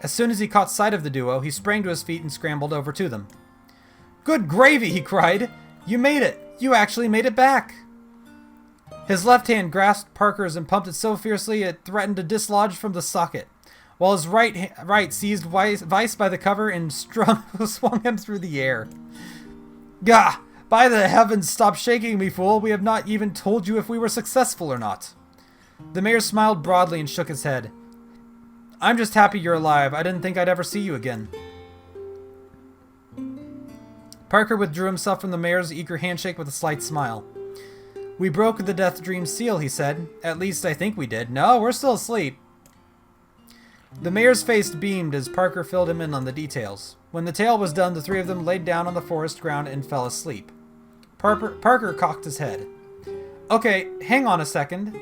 As soon as he caught sight of the duo, he sprang to his feet and scrambled over to them. Good gravy, he cried. You made it. You actually made it back. His left hand grasped Parker's and pumped it so fiercely it threatened to dislodge from the socket, while his right seized Vice by the cover and swung him through the air. Gah! By the heavens, stop shaking me, fool. We have not even told you if we were successful or not. The mayor smiled broadly and shook his head. I'm just happy you're alive. I didn't think I'd ever see you again. Parker withdrew himself from the mayor's eager handshake with a slight smile. We broke the death dream seal, he said. At least I think we did. No, we're still asleep. The mayor's face beamed as Parker filled him in on the details. When the tale was done, the three of them laid down on the forest ground and fell asleep. Parker cocked his head. Okay, hang on a second.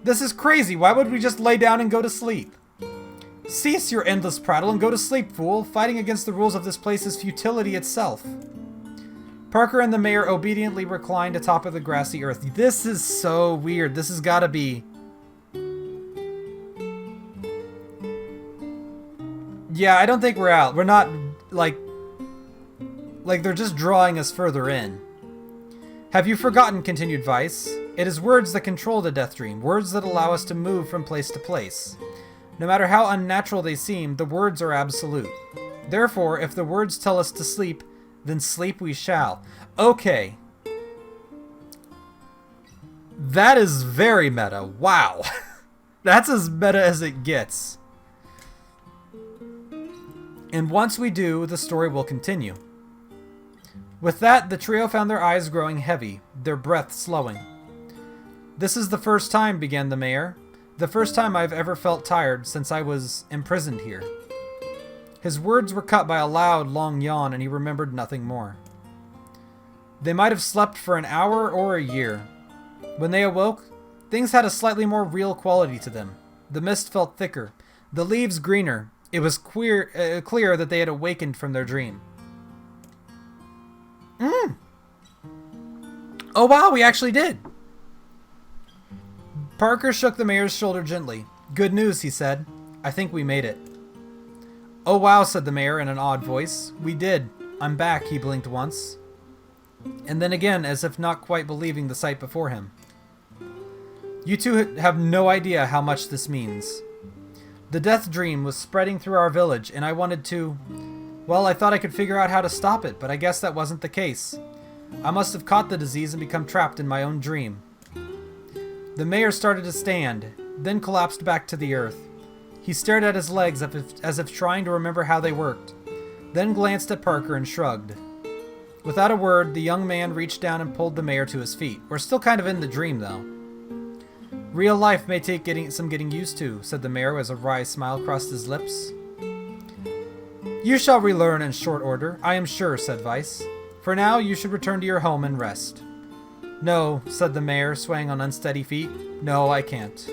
This is crazy. Why would we just lay down and go to sleep? Cease your endless prattle and go to sleep, fool. Fighting against the rules of this place is futility itself. Parker and the mayor obediently reclined atop of the grassy earth. This is so weird. This has got to be... Yeah, I don't think we're out. We're not, like they're just drawing us further in. Have you forgotten, continued Vice? It is words that control the death dream, words that allow us to move from place to place. No matter how unnatural they seem, the words are absolute. Therefore, if the words tell us to sleep, then sleep we shall. Okay. That is very meta. Wow. That's as meta as it gets. And once we do, the story will continue. With that, the trio found their eyes growing heavy, their breath slowing. This is the first time, began the mayor. The first time I've ever felt tired since I was imprisoned here. His words were cut by a loud, long yawn, and he remembered nothing more. They might have slept for an hour or a year. When they awoke, things had a slightly more real quality to them. The mist felt thicker, the leaves greener. It was clear that they had awakened from their dream. Oh wow, we actually did! Parker shook the mayor's shoulder gently. Good news, he said. I think we made it. Oh wow, said the mayor in an odd voice. We did. I'm back, he blinked once. And then again, as if not quite believing the sight before him. You two have no idea how much this means. The death dream was spreading through our village, and I wanted to... Well, I thought I could figure out how to stop it, but I guess that wasn't the case. I must have caught the disease and become trapped in my own dream. The mayor started to stand, then collapsed back to the earth. He stared at his legs as if trying to remember how they worked, then glanced at Parker and shrugged. Without a word, the young man reached down and pulled the mayor to his feet. We're still kind of in the dream, though. Real life may take some getting used to, said the mayor as a wry smile crossed his lips. You shall relearn in short order, I am sure, said Vice. For now, you should return to your home and rest. No, said the mayor, swaying on unsteady feet. No, I can't.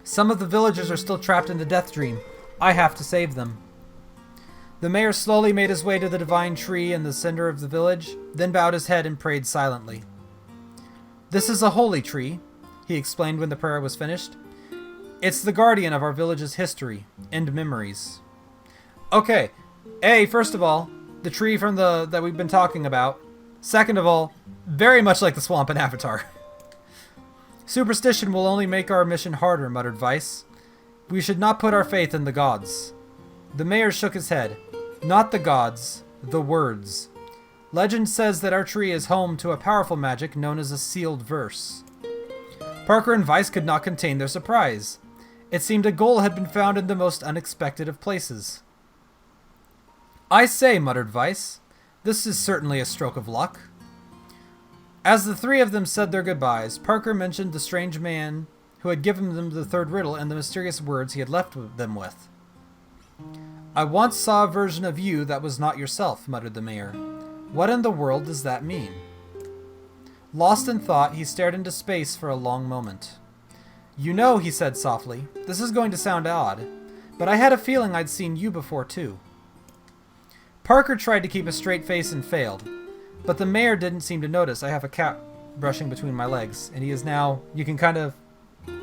Some of the villagers are still trapped in the death dream. I have to save them. The mayor slowly made his way to the divine tree in the center of the village, then bowed his head and prayed silently. This is a holy tree, he explained when the prayer was finished. It's the guardian of our village's history and memories. Okay, first of all, the tree from that we've been talking about. Second of all, very much like the swamp in Avatar. Superstition will only make our mission harder, muttered Vice. We should not put our faith in the gods. The mayor shook his head. Not the gods, the words. Legend says that our tree is home to a powerful magic known as a sealed verse. Parker and Vice could not contain their surprise. It seemed a goal had been found in the most unexpected of places. I say, muttered Vice, this is certainly a stroke of luck. As the three of them said their goodbyes, Parker mentioned the strange man who had given them the third riddle and the mysterious words he had left them with. I once saw a version of you that was not yourself, muttered the mayor. What in the world does that mean? Lost in thought, he stared into space for a long moment. You know, he said softly, this is going to sound odd, but I had a feeling I'd seen you before too. Parker tried to keep a straight face and failed, but the mayor didn't seem to notice. I have a cat brushing between my legs, and he is now, you can kind of,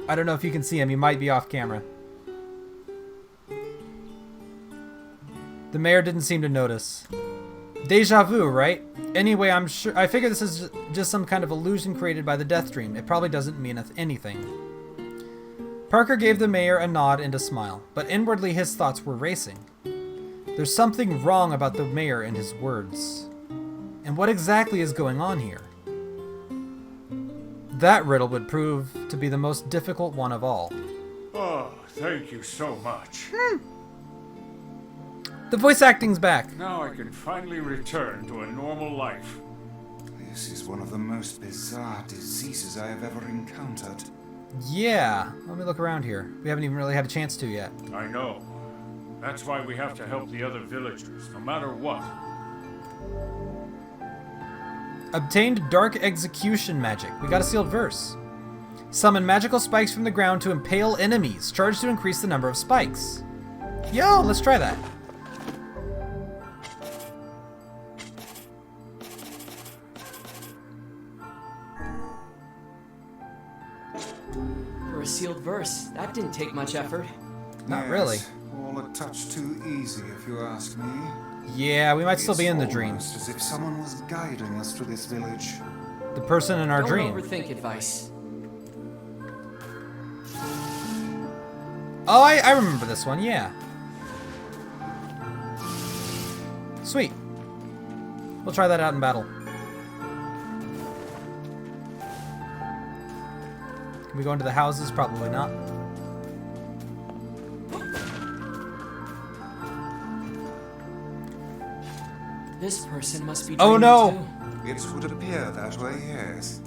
I don't know if you can see him, he might be off camera. The mayor didn't seem to notice. Deja vu, right? Anyway, I figure this is just some kind of illusion created by the death dream. It probably doesn't mean anything. Parker gave the mayor a nod and a smile, but inwardly his thoughts were racing. There's something wrong about the mayor and his words. And what exactly is going on here? That riddle would prove to be the most difficult one of all. Oh, thank you so much. The voice acting's back. Now I can finally return to a normal life. This is one of the most bizarre diseases I have ever encountered. Yeah, let me look around here. We haven't even really had a chance to yet. I know. That's why we have to help the other villagers, no matter what. Obtained dark execution magic. We got a sealed verse. Summon magical spikes from the ground to impale enemies. Charge to increase the number of spikes. Yo, let's try that. For a sealed verse, that didn't take much effort. Not Yes, really. All a touch too easy, if you ask me. Yeah, we might still be in the It's dream. almost as if someone was guiding us to this village. The person in our Don't dream. overthink advice. Oh, I remember this one, yeah. Sweet. We'll try that out in battle. Can we go into the houses? Probably not. This person must be Oh, dreaming no. too. It would appear that way, yes.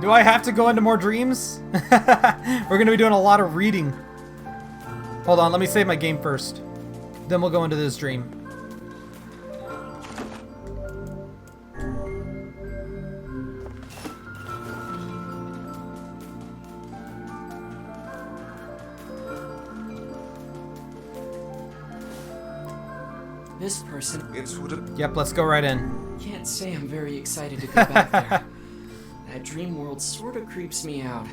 Do I have to go into more dreams? We're gonna be doing a lot of reading. Hold on, let me save my game first. Then we'll go into this dream. This person... Yep, let's go right in. Can't say I'm very excited to go back there. That dream world sort of creeps me out.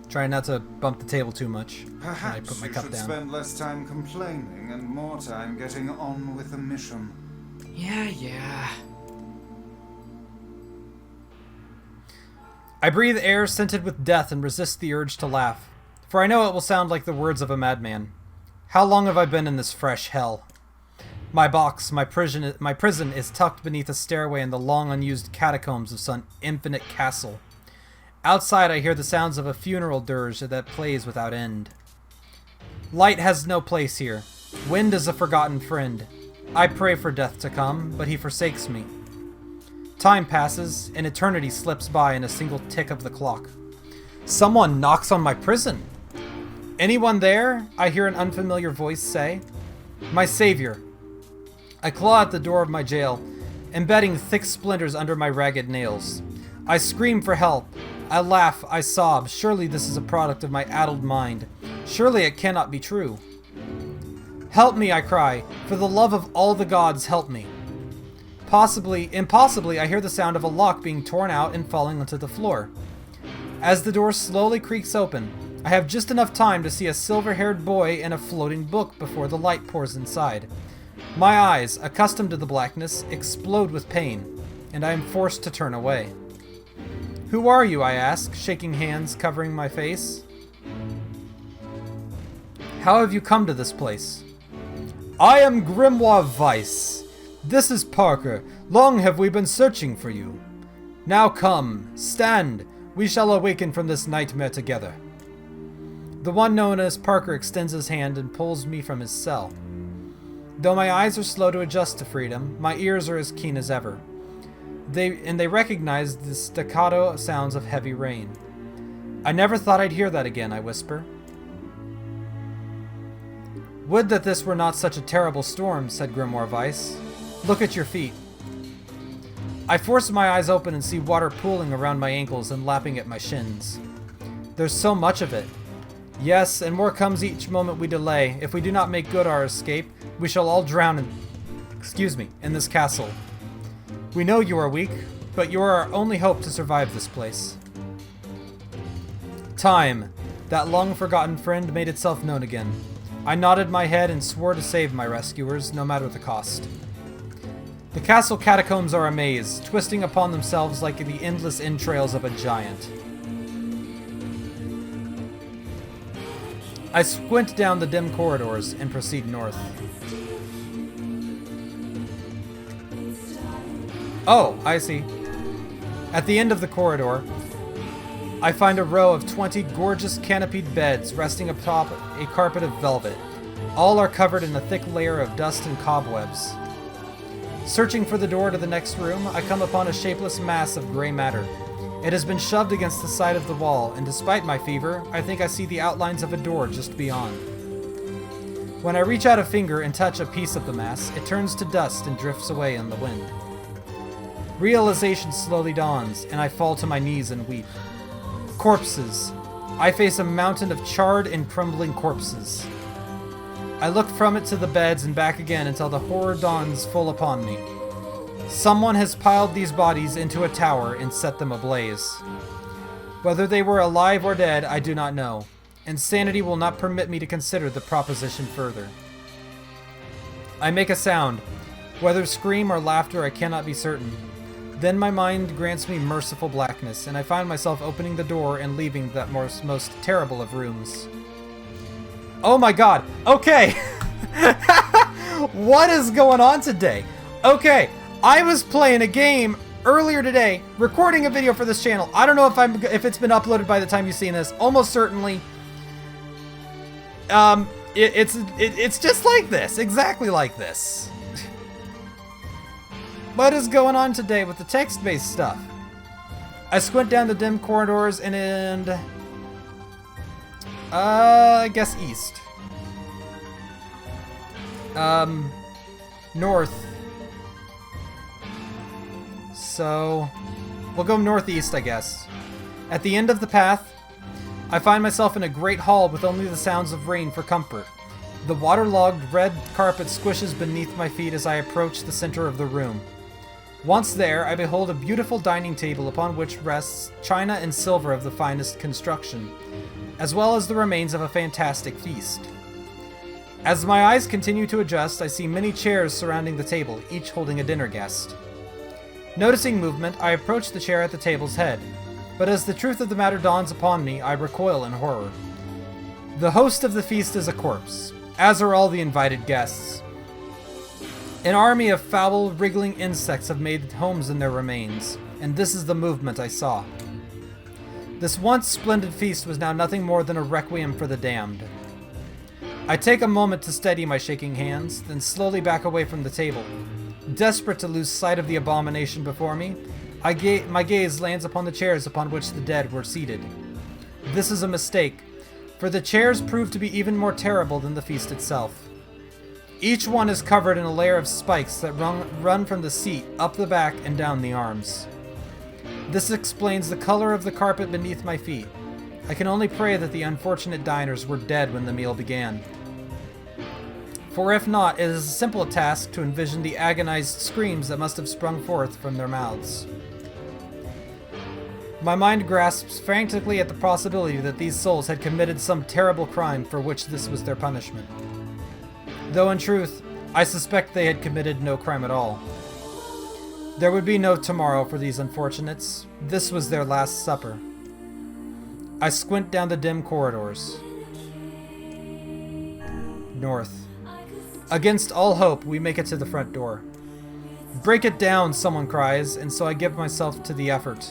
Try not to bump the table too much. Perhaps I put my you cup should down. spend less time complaining and more time getting on with the mission. Yeah. I breathe air scented with death and resist the urge to laugh, for I know it will sound like the words of a madman. How long have I been in this fresh hell? My box, my prison is tucked beneath a stairway in the long unused catacombs of some infinite castle. Outside I hear the sounds of a funeral dirge that plays without end. Light has no place here. Wind is a forgotten friend. I pray for death to come, but he forsakes me. Time passes, and eternity slips by in a single tick of the clock. Someone knocks on my prison. Anyone there? I hear an unfamiliar voice say. My savior. I claw at the door of my jail, embedding thick splinters under my ragged nails. I scream for help. I laugh, I sob. Surely this is a product of my addled mind. Surely it cannot be true. Help me, I cry. For the love of all the gods, help me. Impossibly, I hear the sound of a lock being torn out and falling onto the floor. As the door slowly creaks open, I have just enough time to see a silver-haired boy and a floating book before the light pours inside. My eyes, accustomed to the blackness, explode with pain, and I am forced to turn away. Who are you? I ask, shaking hands, covering my face. How have you come to this place? I am Grimoire Weiss. This is Parker. Long have we been searching for you. Now come, stand. We shall awaken from this nightmare together. The one known as Parker extends his hand and pulls me from his cell. Though my eyes are slow to adjust to freedom, my ears are as keen as ever. They recognize the staccato sounds of heavy rain. I never thought I'd hear that again, I whisper. Would that this were not such a terrible storm, said Grimoire Weiss. Look at your feet. I force my eyes open and see water pooling around my ankles and lapping at my shins. There's so much of it. Yes, and more comes each moment we delay. If we do not make good our escape, we shall all drown in this castle. We know you are weak, but you are our only hope to survive this place. Time, that long-forgotten friend, made itself known again. I nodded my head and swore to save my rescuers, no matter the cost. The castle catacombs are a maze, twisting upon themselves like the endless entrails of a giant. I squint down the dim corridors and proceed north. Oh, I see. At the end of the corridor, I find a row of 20 gorgeous canopied beds resting atop a carpet of velvet. All are covered in a thick layer of dust and cobwebs. Searching for the door to the next room, I come upon a shapeless mass of gray matter. It has been shoved against the side of the wall, and despite my fever, I think I see the outlines of a door just beyond. When I reach out a finger and touch a piece of the mass, it turns to dust and drifts away in the wind. Realization slowly dawns, and I fall to my knees and weep. Corpses. I face a mountain of charred and crumbling corpses. I look from it to the beds and back again until the horror dawns full upon me. Someone has piled these bodies into a tower and set them ablaze. Whether they were alive or dead, I do not know. Insanity will not permit me to consider the proposition further. I make a sound. Whether scream or laughter, I cannot be certain. Then my mind grants me merciful blackness, and I find myself opening the door and leaving that most terrible of rooms. Oh my god! Okay! What is going on today? Okay, I was playing a game earlier today, recording a video for this channel. I don't know if it's been uploaded by the time you've seen this. Almost certainly. It's just like this, exactly like this. What is going on today with the text-based stuff? I squint down the dim corridors and I guess east. North. So, we'll go northeast, I guess. At the end of the path, I find myself in a great hall with only the sounds of rain for comfort. The waterlogged red carpet squishes beneath my feet as I approach the center of the room. Once there, I behold a beautiful dining table upon which rests china and silver of the finest construction, as well as the remains of a fantastic feast. As my eyes continue to adjust, I see many chairs surrounding the table, each holding a dinner guest. Noticing movement, I approach the chair at the table's head, but as the truth of the matter dawns upon me, I recoil in horror. The host of the feast is a corpse, as are all the invited guests. An army of foul, wriggling insects have made homes in their remains, and this is the movement I saw. This once splendid feast was now nothing more than a requiem for the damned. I take a moment to steady my shaking hands, then slowly back away from the table. Desperate to lose sight of the abomination before me, my gaze lands upon the chairs upon which the dead were seated. This is a mistake, for the chairs prove to be even more terrible than the feast itself. Each one is covered in a layer of spikes that run from the seat, up the back, and down the arms. This explains the color of the carpet beneath my feet. I can only pray that the unfortunate diners were dead when the meal began. For if not, it is a simple task to envision the agonized screams that must have sprung forth from their mouths. My mind grasps frantically at the possibility that these souls had committed some terrible crime for which this was their punishment. Though in truth, I suspect they had committed no crime at all. There would be no tomorrow for these unfortunates. This was their last supper. I squint down the dim corridors. North. Against all hope, we make it to the front door. "Break it down," someone cries, and so I give myself to the effort.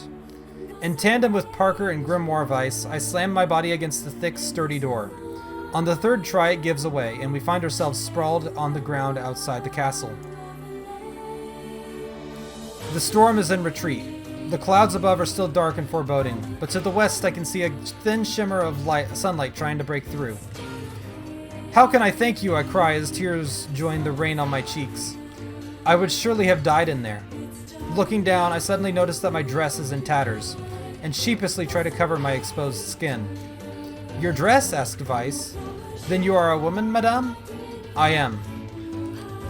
In tandem with Parker and Grimoire Weiss, I slam my body against the thick, sturdy door. On the third try, it gives away, and we find ourselves sprawled on the ground outside the castle. The storm is in retreat. The clouds above are still dark and foreboding, but to the west I can see a thin shimmer of sunlight trying to break through. "How can I thank you?" I cry as tears join the rain on my cheeks. I would surely have died in there. Looking down, I suddenly notice that my dress is in tatters, and sheepishly try to cover my exposed skin. "Your dress?" asked Weiss. "Then you are a woman, madame?" "I am."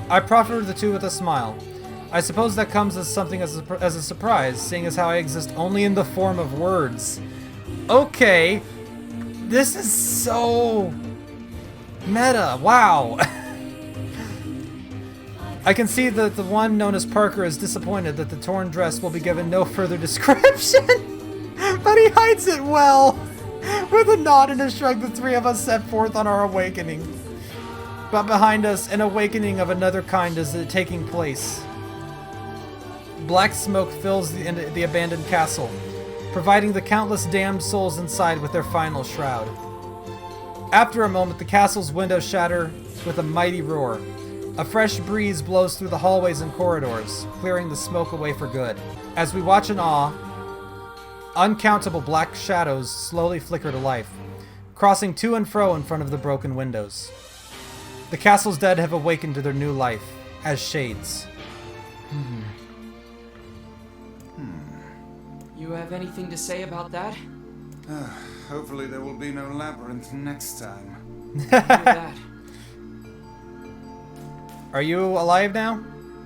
I proffer the two with a smile. I suppose that comes as something as a surprise, seeing as how I exist only in the form of words. Okay, this is so meta. Wow. I can see that the one known as Parker is disappointed that the torn dress will be given no further description, but he hides it well. With a nod and a shrug, the three of us set forth on our awakening. But behind us, an awakening of another kind is taking place. Black smoke fills the abandoned castle, providing the countless damned souls inside with their final shroud. After a moment, the castle's windows shatter with a mighty roar. A fresh breeze blows through the hallways and corridors, clearing the smoke away for good. As we watch in awe, uncountable black shadows slowly flicker to life, crossing to and fro in front of the broken windows. The castle's dead have awakened to their new life, as shades. You have anything to say about that? Hopefully there will be no labyrinth next time. Hear that. Are you alive now?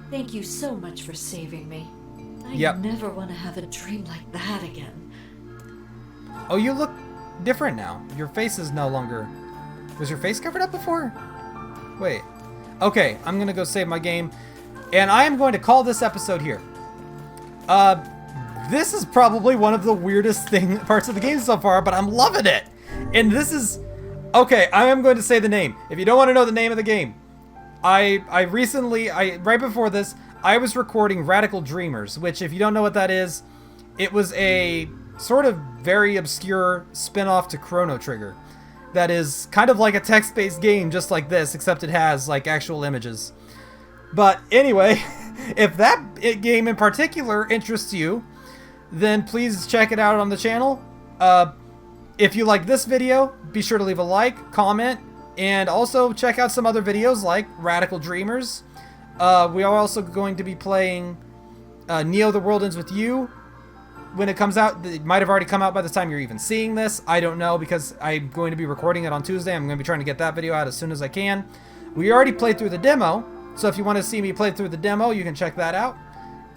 Thank you so much for saving me. I Yep. never want to have a dream like that again. Oh, you look different now. Your face is no longer... Was your face covered up before? Wait. Okay, I'm gonna go save my game. And I am going to call this episode here. This is probably one of the weirdest parts of the game so far, but I'm loving it. And this is... Okay, I am going to say the name. If you don't want to know the name of the game, I recently, right before this, I was recording Radical Dreamers, which, if you don't know what that is, it was a sort of very obscure spin-off to Chrono Trigger. that is kind of like a text-based game just like this, except it has like actual images. But anyway, if that game in particular interests you, then please check it out on the channel. If you like this video, be sure to leave a like, comment, and also check out some other videos like Radical Dreamers. We are also going to be playing Neo: The World Ends With You. When it comes out, it might have already come out by the time you're even seeing this. I don't know, because I'm going to be recording it on Tuesday. I'm going to be trying to get that video out as soon as I can. We already played through the demo, so if you want to see me play through the demo, you can check that out.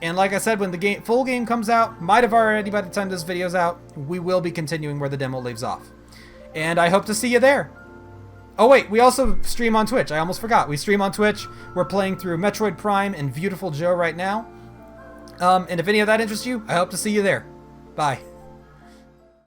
And like I said, when the full game comes out, might have already by the time this video's out, we will be continuing where the demo leaves off. And I hope to see you there. Oh wait, we also stream on Twitch. I almost forgot. We stream on Twitch. We're playing through Metroid Prime and Beautiful Joe right now. And if any of that interests you, I hope to see you there. Bye.